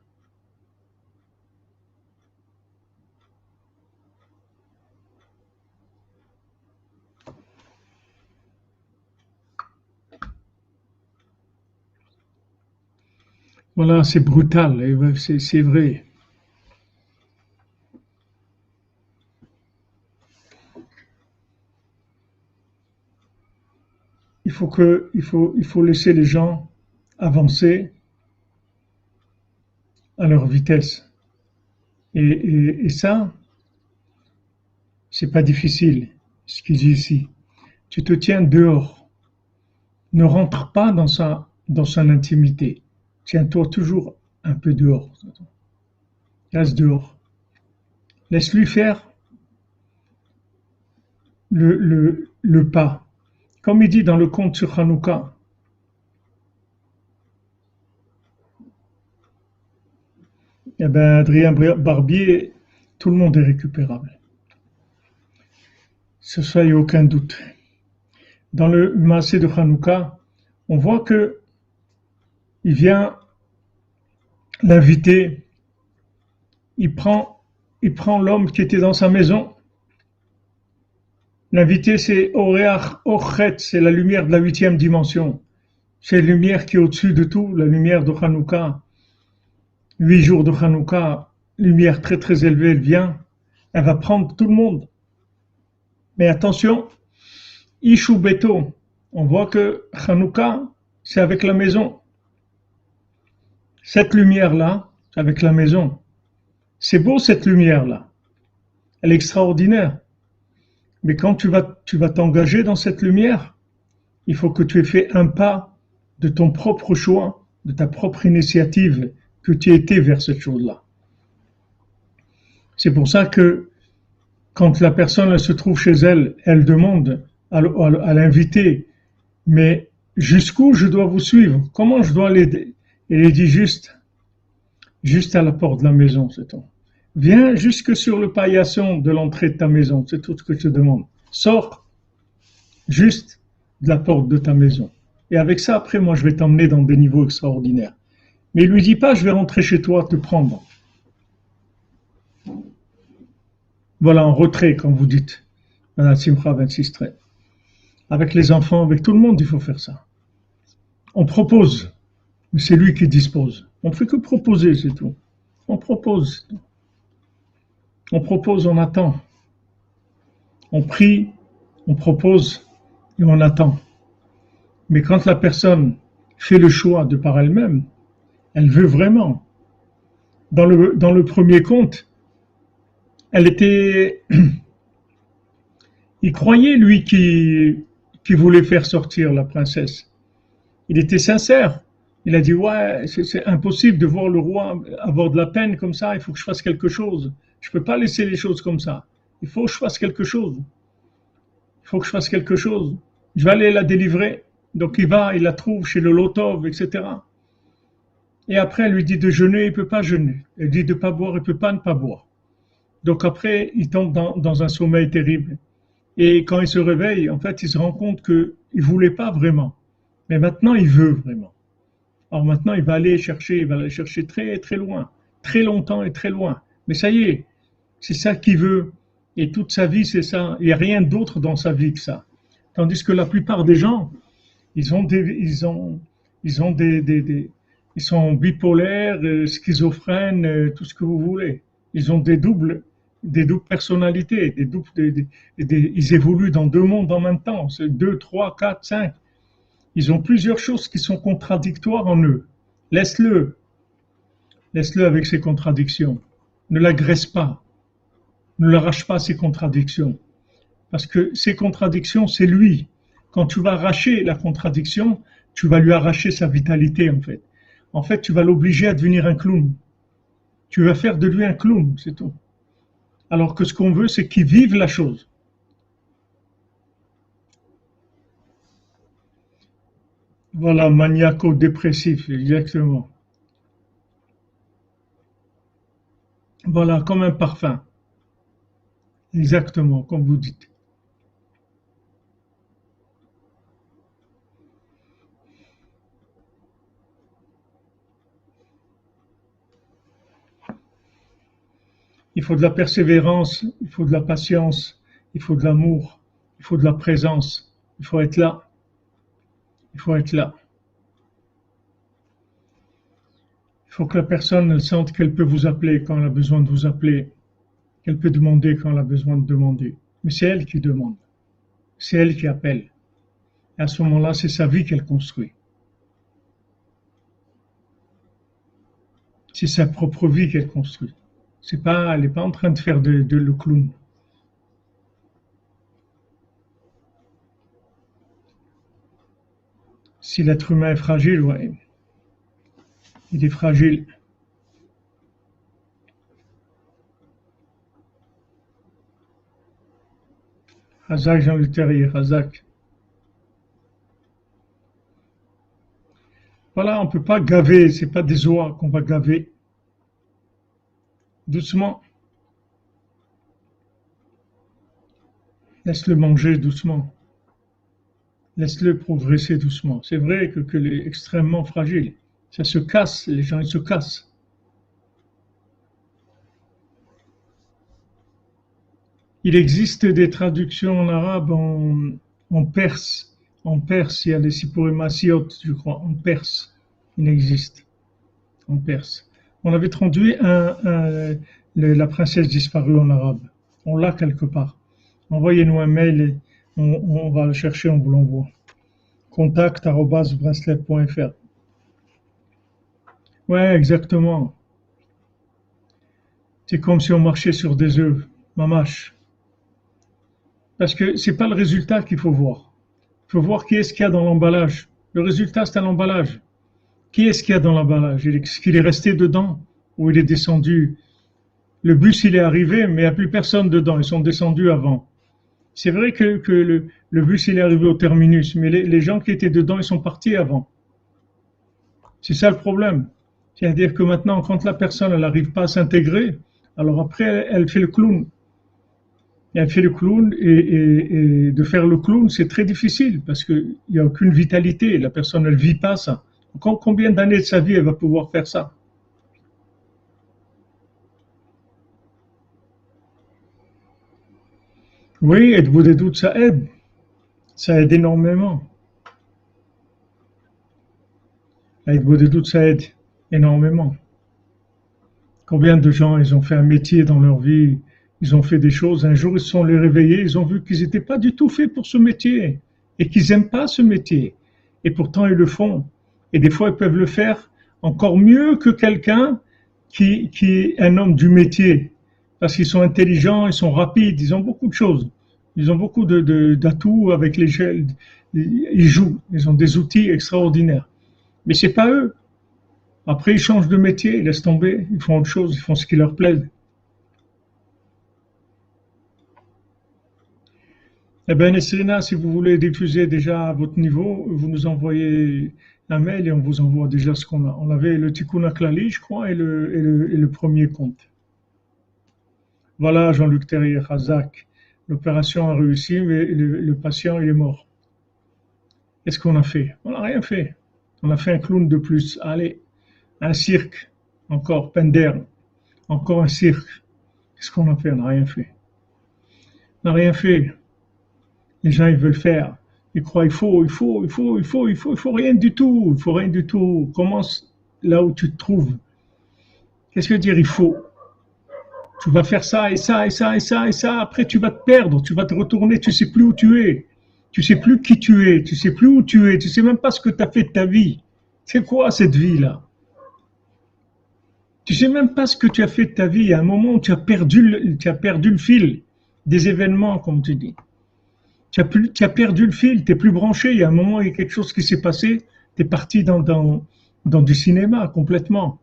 Voilà, c'est brutal, et c'est vrai. Il faut laisser les gens avancer à leur vitesse. Et ça, c'est pas difficile, ce qu'il dit ici. Tu te tiens dehors. Ne rentre pas dans son intimité. Tiens-toi toujours un peu dehors. Reste dehors. Laisse-lui faire le pas. Comme il dit dans le conte sur Hanouka. Eh ben, Adrien Barbier, tout le monde est récupérable. Ce soit, il n'y a aucun doute. Dans le Maasé de Hanouka, on voit que il vient l'inviter, il prend l'homme qui était dans sa maison. L'invité, c'est Oreach Ochet, c'est la lumière de la 8e dimension. C'est la lumière qui est au-dessus de tout, la lumière de Hanouka. 8 jours de Hanouka, lumière très très élevée, elle vient, elle va prendre tout le monde. Mais attention, Ishu Beto, on voit que Hanouka, c'est avec la maison. Cette lumière-là, c'est avec la maison. C'est beau cette lumière-là. Elle est extraordinaire. Mais quand tu vas t'engager dans cette lumière, il faut que tu aies fait un pas de ton propre choix, de ta propre initiative, que tu étais vers cette chose-là. C'est pour ça que quand la personne elle se trouve chez elle, elle demande à l'invité, mais jusqu'où je dois vous suivre? Comment je dois l'aider? Et il dit juste à la porte de la maison, c'est tout. Viens jusque sur le paillasson de l'entrée de ta maison, c'est tout ce que je te demande. Sors juste de la porte de ta maison. Et avec ça, après, moi, je vais t'emmener dans des niveaux extraordinaires. Mais il lui dit pas, je vais rentrer chez toi, te prendre. Voilà, en retrait, comme vous dites. Voilà, Simcha 26-13. Avec les enfants, avec tout le monde, il faut faire ça. On propose, mais c'est lui qui dispose. On ne fait que proposer, c'est tout. On propose, on attend. On prie, on propose et on attend. Mais quand la personne fait le choix de par elle-même, elle veut vraiment. Dans le premier conte, elle était, il croyait lui qui voulait faire sortir la princesse. Il était sincère. Il a dit ouais, c'est impossible de voir le roi avoir de la peine comme ça. Il faut que je fasse quelque chose. Je peux pas laisser les choses comme ça. Il faut que je fasse quelque chose. Il faut que je fasse quelque chose. Je vais aller la délivrer. Donc il va, il la trouve chez le Lotov, etc. Et après, elle lui dit de jeûner, il ne peut pas jeûner. Elle dit de ne pas boire, il ne peut pas ne pas boire. Donc après, il tombe dans un sommeil terrible. Et quand il se réveille, en fait, il se rend compte qu'il ne voulait pas vraiment. Mais maintenant, il veut vraiment. Alors maintenant, il va aller chercher très, très loin, très longtemps et très loin. Mais ça y est, c'est ça qu'il veut. Et toute sa vie, c'est ça. Il n'y a rien d'autre dans sa vie que ça. Tandis que la plupart des gens, ils sont bipolaires, schizophrènes, tout ce que vous voulez. Ils ont des doubles personnalités, ils évoluent dans deux mondes en même temps. C'est 2, 3, 4, 5. Ils ont plusieurs choses qui sont contradictoires en eux. Laisse-le. Laisse-le avec ses contradictions. Ne l'agresse pas. Ne l'arrache pas ses contradictions. Parce que ces contradictions, c'est lui. Quand tu vas arracher la contradiction, tu vas lui arracher sa vitalité, en fait. En fait, tu vas l'obliger à devenir un clown. Tu vas faire de lui un clown, c'est tout. Alors que ce qu'on veut, c'est qu'il vive la chose. Voilà, maniaco-dépressif, exactement. Voilà, comme un parfum. Exactement, comme vous dites. Il faut de la persévérance, il faut de la patience, il faut de l'amour, il faut de la présence. Il faut être là. Il faut être là. Il faut que la personne elle sente qu'elle peut vous appeler quand elle a besoin de vous appeler, qu'elle peut demander quand elle a besoin de demander. Mais c'est elle qui demande. C'est elle qui appelle. Et à ce moment-là, c'est sa vie qu'elle construit. C'est sa propre vie qu'elle construit. Elle n'est pas en train de faire de le clown. Si l'être humain est fragile, ouais, il est fragile. Razak Jean Leterrier, Razak. Voilà, on ne peut pas gaver, c'est pas des oies qu'on va gaver. Doucement, laisse-le manger doucement. Laisse-le progresser doucement. C'est vrai que est extrêmement fragile. Ça se casse, les gens ils se cassent. Il existe des traductions en arabe, en perse. En perse, il y a les Sipporimasiot, je crois, en perse. Il existe, en perse. On avait traduit la princesse disparue en arabe. On l'a quelque part. Envoyez-nous un mail et on va le chercher, on vous l'envoie. contact@bracelet.fr. Ouais, exactement. C'est comme si on marchait sur des œufs. Mamache. Parce que c'est pas le résultat qu'il faut voir. Il faut voir qui est-ce qu'il y a dans l'emballage. Le résultat, c'est un emballage. Qui est-ce qu'il y a dans l'emballage? Est-ce qu'il est resté dedans ou il est descendu? Le bus, il est arrivé, mais il n'y a plus personne dedans. Ils sont descendus avant. C'est vrai que le bus, il est arrivé au terminus, mais les gens qui étaient dedans, ils sont partis avant. C'est ça le problème. C'est-à-dire que maintenant, quand la personne, elle n'arrive pas à s'intégrer, alors après, elle fait le clown. Elle fait le clown et de faire le clown, c'est très difficile parce qu'il n'y a aucune vitalité. La personne, elle ne vit pas ça. Combien d'années de sa vie elle va pouvoir faire ça? Oui, êtes-vous des doutes, ça aide. Ça aide énormément. Êtes-vous des doutes, ça aide énormément. Combien de gens, ils ont fait un métier dans leur vie, ils ont fait des choses, un jour ils se sont les réveillés, ils ont vu qu'ils n'étaient pas du tout faits pour ce métier et qu'ils n'aiment pas ce métier. Et pourtant ils le font. Et des fois ils peuvent le faire encore mieux que quelqu'un qui est un homme du métier. Parce qu'ils sont intelligents, ils sont rapides, ils ont beaucoup de choses. Ils ont beaucoup d'atouts avec lesquels ils jouent. Ils ont des outils extraordinaires. Mais c'est pas eux. Après, ils changent de métier, ils laissent tomber, ils font autre chose, ils font ce qui leur plaît. Eh bien, Nesrina, si vous voulez diffuser déjà à votre niveau, vous nous envoyez un mail et on vous envoie déjà ce qu'on a. On avait le Tikkun Klali, je crois, et le premier compte. Voilà, Jean-Luc Terrier, Hazak. L'opération a réussi, mais le patient, il est mort. Qu'est-ce qu'on a fait? On n'a rien fait. On a fait un clown de plus. Allez, un cirque. Encore, Pender. Encore un cirque. Qu'est-ce qu'on a fait? On n'a rien fait. On n'a rien fait. Les gens, ils veulent faire. Ils croient, il faut rien du tout. Il faut rien du tout. Commence là où tu te trouves. Qu'est-ce que dire il faut? Tu vas faire ça et ça et ça et ça et ça. Après, tu vas te perdre. Tu vas te retourner. Tu sais plus où tu es. Tu sais plus qui tu es. Tu sais plus où tu es. Tu sais même pas ce que tu as fait de ta vie. C'est quoi cette vie-là? Tu sais même pas ce que tu as fait de ta vie. À un moment où tu as perdu le fil des événements, comme tu dis. Tu as perdu le fil, tu n'es plus branché. Il y a un moment, il y a quelque chose qui s'est passé. Tu es parti dans du cinéma complètement.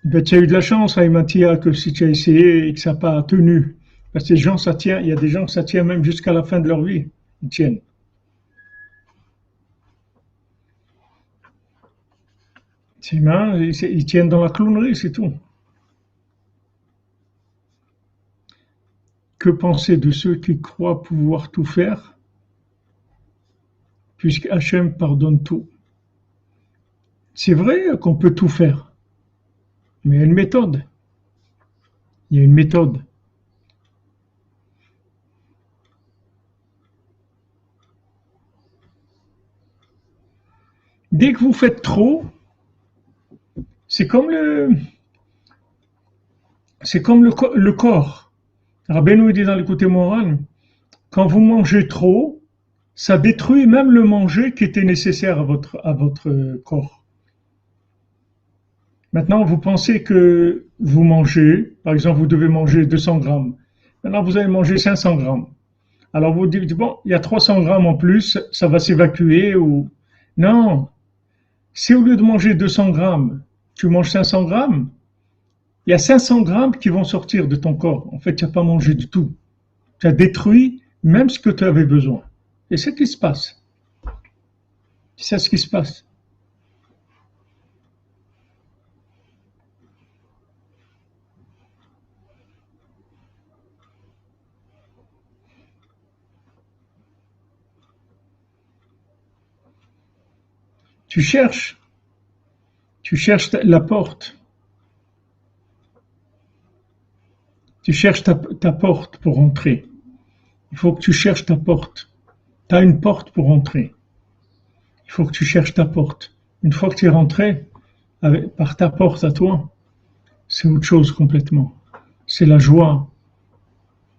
Ben, tu as eu de la chance, Mathia, que si tu as essayé et que ça n'a pas tenu. Parce que les gens, ça tient. Il y a des gens que ça tient même jusqu'à la fin de leur vie. Ils tiennent. Ils tiennent dans la clownerie, c'est tout. Que penser de ceux qui croient pouvoir tout faire, puisque Hachem pardonne tout? C'est vrai qu'on peut tout faire, mais il y a une méthode. Il y a une méthode. Dès que vous faites trop, c'est comme le corps. Rabbeinu dit dans le côté moral, quand vous mangez trop, ça détruit même le manger qui était nécessaire à votre corps. Maintenant, vous pensez que vous mangez, par exemple, vous devez manger 200 grammes. Maintenant, vous allez manger 500 grammes. Alors, vous dites, bon, il y a 300 grammes en plus, ça va s'évacuer ou... Non. Si au lieu de manger 200 grammes, tu manges 500 grammes, il y a 500 grammes qui vont sortir de ton corps. En fait, tu n'as pas mangé du tout. Tu as détruit même ce que tu avais besoin. Et c'est ce qui se passe. C'est ce qui se passe. Tu cherches la porte. Tu cherches ta porte pour entrer. Il faut que tu cherches ta porte. Tu as une porte pour entrer. Il faut que tu cherches ta porte. Une fois que tu es rentré par ta porte à toi, c'est autre chose complètement. C'est la joie,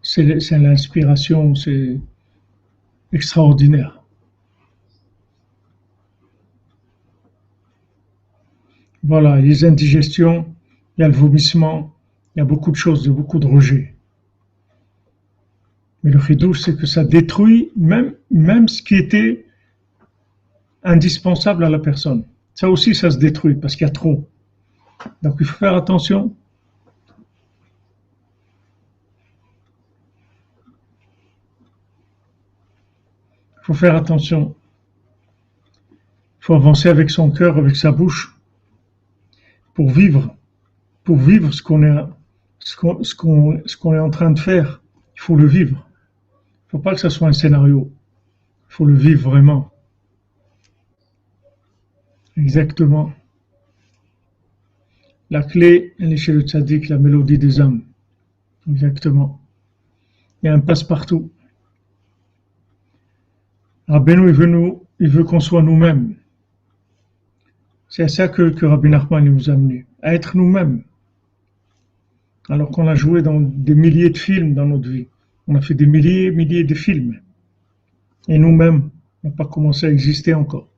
c'est l'inspiration, c'est extraordinaire. Voilà, les indigestions, il y a le vomissement, il y a beaucoup de choses, beaucoup de rejets. Mais le chidouche, c'est que ça détruit même ce qui était indispensable à la personne. Ça aussi, ça se détruit parce qu'il y a trop. Donc il faut faire attention. Il faut faire attention. Il faut avancer avec son cœur, avec sa bouche, pour vivre ce qu'on est en train de faire. Il faut le vivre. Il ne faut pas que ça soit un scénario. Il faut le vivre vraiment. Exactement. La clé, elle est chez le tzaddik, la mélodie des âmes. Exactement. Il y a un passe-partout. Rabbeinu, il veut qu'on soit nous-mêmes. C'est à ça que Rabbi Nachman nous a amenés, à être nous-mêmes. Alors qu'on a joué dans des milliers de films dans notre vie. On a fait des milliers et milliers de films. Et nous-mêmes, on n'a pas commencé à exister encore.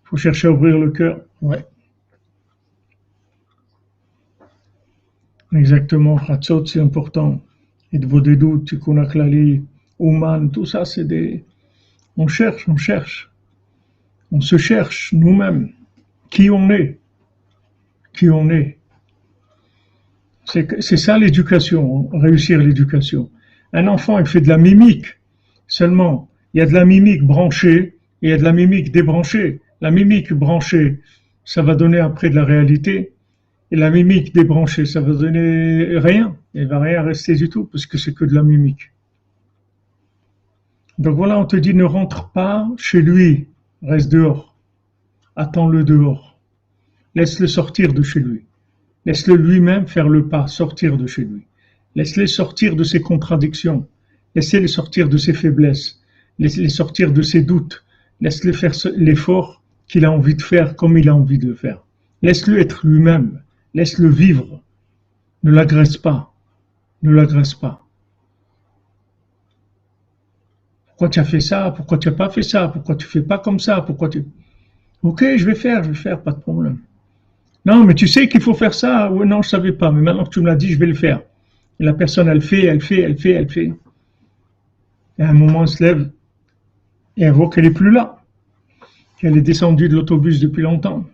Il faut chercher à ouvrir le cœur. Ouais. Exactement. Chatzot, c'est important. Et de vos doutes, Tikkun HaKlali, Ouman, tout ça, c'est des... On cherche. On se cherche nous-mêmes. Qui on est. C'est ça l'éducation, réussir l'éducation. Un enfant, il fait de la mimique seulement. Il y a de la mimique branchée et il y a de la mimique débranchée. La mimique branchée, ça va donner après de la réalité. Et la mimique débranchée, ça va donner rien. Il va rien rester du tout parce que c'est que de la mimique. Donc voilà, on te dit ne rentre pas chez lui, reste dehors. Attends-le dehors. Laisse-le sortir de chez lui. Laisse-le lui-même faire le pas, sortir de chez lui. Laisse-le sortir de ses contradictions. Laisse-le sortir de ses faiblesses. Laisse-le sortir de ses doutes. Laisse-le faire l'effort qu'il a envie de faire comme il a envie de le faire. Laisse-le être lui-même. Laisse-le vivre. Ne l'agresse pas. Ne l'agresse pas. Pourquoi tu as fait ça? Pourquoi tu n'as pas fait ça? Pourquoi tu fais pas comme ça? Pourquoi tu... Ok, je vais faire, pas de problème. Non, mais tu sais qu'il faut faire ça. Oui, non, je savais pas. Mais maintenant que tu me l'as dit, je vais le faire. Et la personne, elle fait. Et à un moment, elle se lève et elle voit qu'elle est plus là. Qu'elle est descendue de l'autobus depuis longtemps.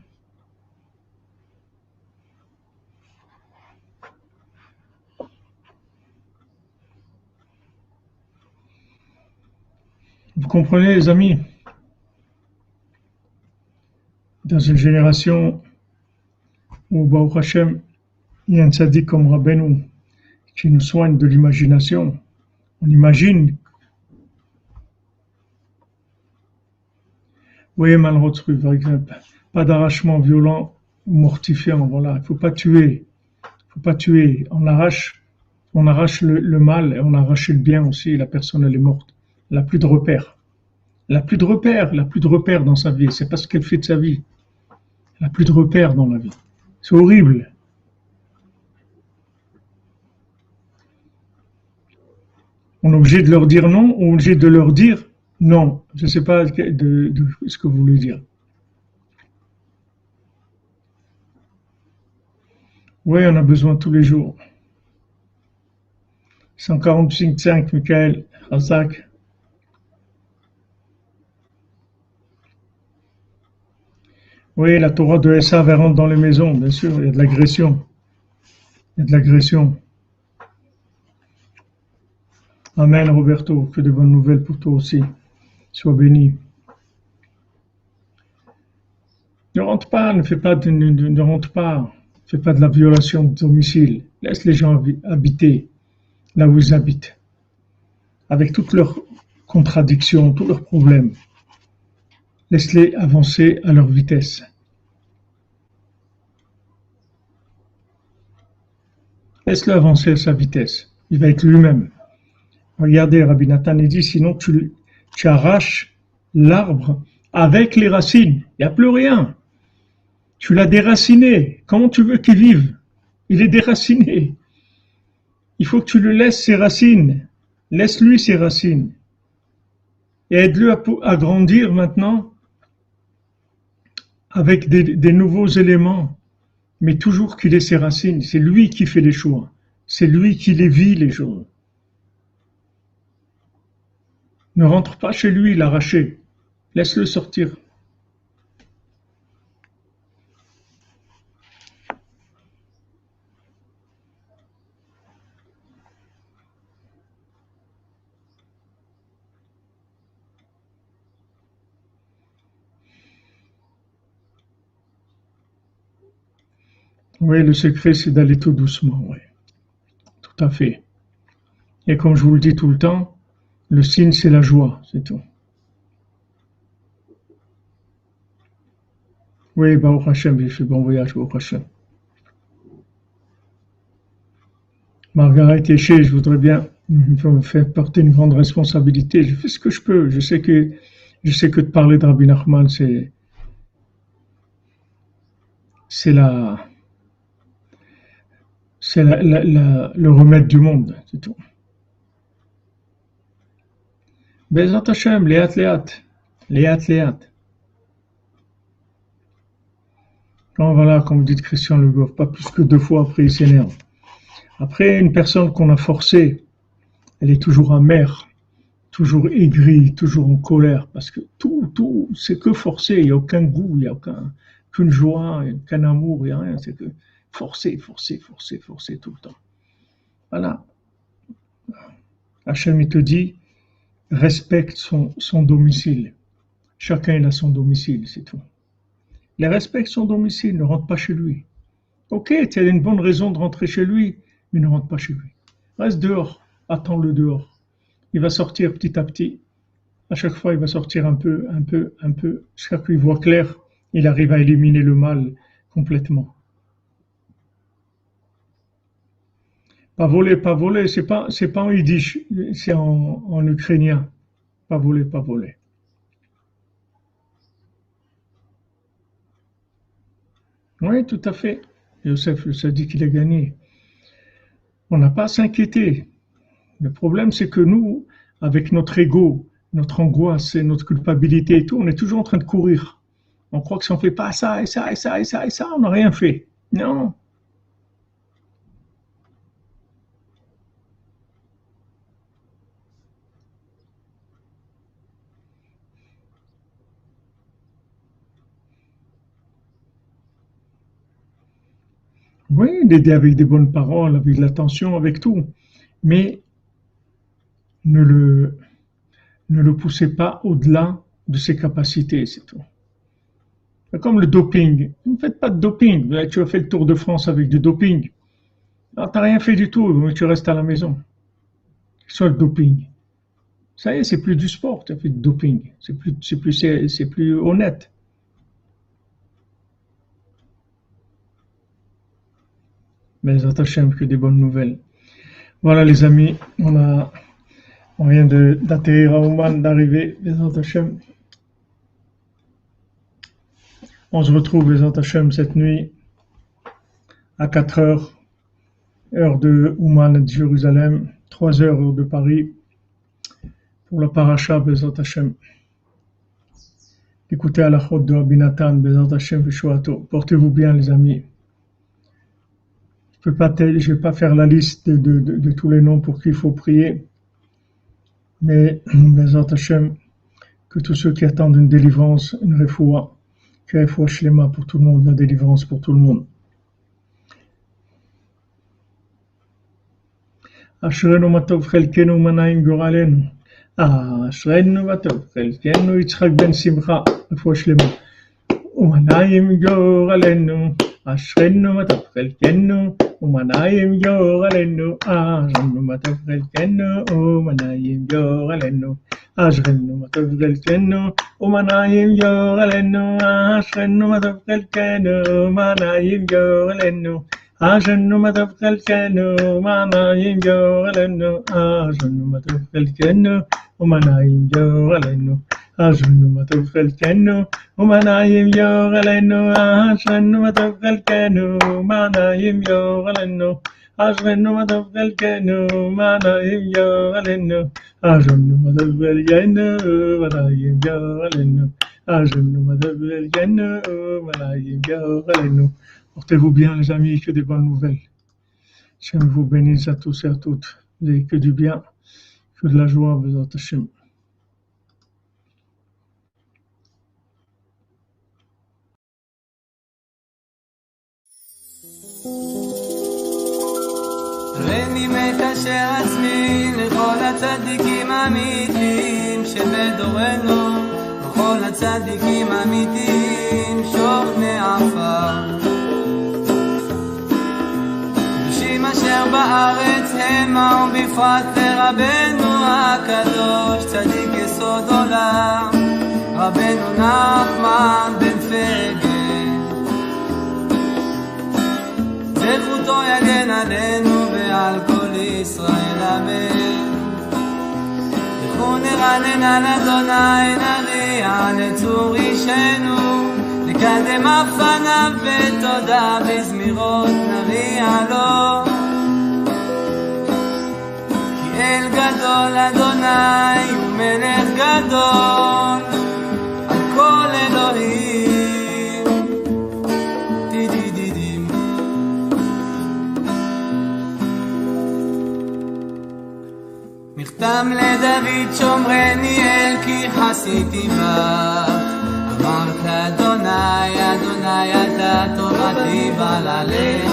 Vous comprenez, les amis? Dans une génération où, Baruch Hashem, il y a un tzaddik comme Rabbeinu qui nous soigne de l'imagination. On imagine. Oui, malretrue, par exemple. Pas d'arrachement violent ou mortifiant. Voilà, il faut pas tuer. On arrache le mal et on arrache le bien aussi. La personne, elle est morte. Elle n'a plus de repères. Elle n'a plus de repères dans sa vie. C'est pas ce qu'elle fait de sa vie. Elle n'a plus de repères dans la vie. C'est horrible. On est obligé de leur dire non, on est obligé de leur dire non. Je ne sais pas de ce que vous voulez dire. Oui, on a besoin tous les jours. 145.5, Michael, Razak. Oui, la Torah de Esav rentre dans les maisons, bien sûr, il y a de l'agression. Amen, Roberto, que de bonnes nouvelles pour toi aussi. Sois béni. Ne rentre pas, ne rentre pas. Fais pas de la violation de domicile. Laisse les gens habiter là où ils habitent. Avec toutes leurs contradictions, tous leurs problèmes. Laisse-les avancer à leur vitesse. Laisse-le avancer à sa vitesse. Il va être lui-même. Regardez, Rabbi Nathan dit, sinon tu arraches l'arbre avec les racines. Il n'y a plus rien. Tu l'as déraciné. Comment tu veux qu'il vive? Il est déraciné. Il faut que tu le laisses ses racines. Laisse-lui ses racines. Et aide-le à grandir maintenant avec des nouveaux éléments. Mais toujours qu'il ait ses racines. C'est lui qui fait les choix. C'est lui qui les vit, les choses. Ne rentre pas chez lui, l'arracher. Laisse-le sortir. Oui, le secret, c'est d'aller tout doucement, oui. Tout à fait. Et comme je vous le dis tout le temps, le signe, c'est la joie, c'est tout. Oui, Baruch Hashem, j'ai fait bon voyage, Baruch Hashem. Margaret Éché, je voudrais bien me faire porter une grande responsabilité. Je fais ce que je peux. Je sais que de parler de Rabbi Nachman, c'est le remède du monde, c'est tout. Bezrat Hashem, léat, léat. Léat, léat. Non, voilà, comme vous dites Christian Le Goff, pas plus que 2 fois après il s'énerve. Après, une personne qu'on a forcée, elle est toujours amère, toujours aigrie, toujours en colère, parce que tout, c'est que forcer, il n'y a aucun goût, il n'y a qu'une joie, aucun amour, il n'y a rien, c'est que forcer tout le temps. Voilà. Hachem, il te dit, respecte son domicile. Chacun il a son domicile, c'est tout. Il respecte son domicile, ne rentre pas chez lui. Ok, tu as une bonne raison de rentrer chez lui, mais ne rentre pas chez lui. Reste dehors, attends-le dehors. Il va sortir petit à petit. À chaque fois, il va sortir un peu, jusqu'à qu'il voit clair. Il arrive à éliminer le mal complètement. Pas voler, c'est pas en yiddish, c'est en ukrainien. Pas voler. Oui, tout à fait. Yosef le dit qu'il a gagné. On n'a pas à s'inquiéter. Le problème, c'est que nous, avec notre ego, notre angoisse et notre culpabilité et tout, on est toujours en train de courir. On croit que si on ne fait pas ça, et ça, on n'a rien fait. Non. Oui, l'aider avec des bonnes paroles, avec de l'attention, avec tout. Mais ne le poussez pas au-delà de ses capacités, c'est tout. C'est comme le doping. Ne faites pas de doping. Tu as fait le Tour de France avec du doping. Alors, tu n'as rien fait du tout, mais tu restes à la maison. Soit le doping. Ça y est, c'est plus du sport, tu as fait du doping. C'est plus honnête. Mais Hashem, que des bonnes nouvelles. Voilà les amis, on vient d'atterrir à Oman, d'arriver, Bezrat Hashem. On se retrouve, Bezrat Hashem, cette nuit, à 4 heures, heure de Ouman de Jérusalem, 3 heures, heure de Paris, pour la paracha, Bezrat Hashem. Écoutez à la chôte de Rabbi Nathan, Bezrat Hashem, Veshuato. Portez-vous bien, les amis. Je vais pas faire la liste de tous les noms pour qui il faut prier, mais Bezrat Hashem, que tous ceux qui attendent une délivrance, une refoua, que refoua shlema pour tout le monde, la délivrance pour tout le monde. Ashrenu matov chelkenu manayim goralenu. Ashrenu matov chelkenu Yitzchak ben Simcha, refoua shlema. Umanayim goralenu. Ashrenu matov chelkenu. Umanayim yoralenu, Ashrenu matov chelkenu, Umanayim yoralenu, Ashrenu matov chelkenu, Umanayim yoralenu, Ashrenu matov chelkenu, Umanayim yoralenu, Ashrenu matov chelkenu, Umanayim yoralenu, Ashrenu matov chelkenu, Umanayim yoralenu. Ashrenu matov chelkenu, Umanayim yoralenu, Ashrenu matov chelkenu, Umanayim yoralenu, Ashrenu matov chelkenu, Umanayim yoralenu, Ashrenu matov chelkenu, Umanayim yoralenu, Ashrenu matov chelkenu, Umanayim yoralenu. Portez-vous bien les amis, que des bonnes nouvelles. Hashem vous bénisse à tous et à toutes. Vous n'avez que du bien, que de la joie, Bezrat Hashem.
רני מקשר עצמי לכל הצדיקים האמיתיים שבדורנו, לכל הצדיקים האמיתיים שוכני עפר, קדושים אשר בארץ המה, ובפרט לרבנו הקדוש צדיק יסוד עולם, רבנו נחמן בן פגל, זכותו יגן עלינו ועל כל ישראל אמן. לכו נרנן על אדוני, נריע לצור אישנו, נקדם אף פניו בתודה, בזמירות נריע לו. כי אל גדול אדוני הוא מלך גדול על כל אלוהים. דידידידים. מכתם לדוד שומרני אל כי חסיתי בך. אמרת אדוני, אדוני אתה תורתי בעלליך.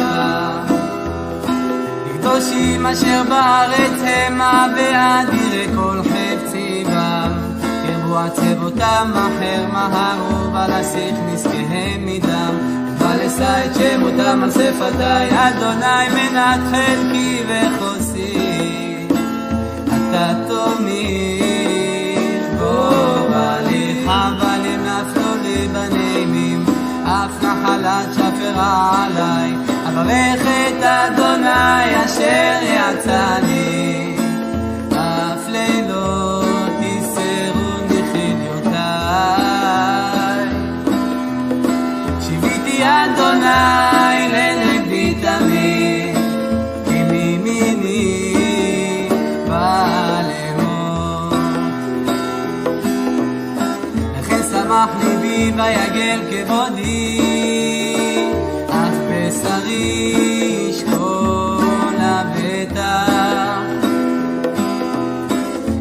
קדושים אשר בארץ המה ואדירי כל חפצי בם. קרבו עצבותם אחר מהרו ולסיך נזקיהם מדם. ולשא את שמותם על שפתי, אדוני מנת חלקי וחוסי. אתה תומך בו בליך בנים נפלו לי בנימים, אף נחלת שפרה עלי. אברך את אדוני אשר יצאני, אף לילות יסרוני חיליותיי. שיביתי אדוני לנגדי תמיד, כי מימיני בא לאמור. לכן שמח ליבי ויגל כבודי, בשרי ישכון לבטח.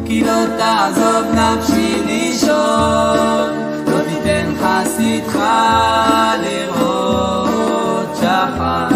כי לא תעזוב נפשי לישון, לא תיתן חסידך לראות שחר.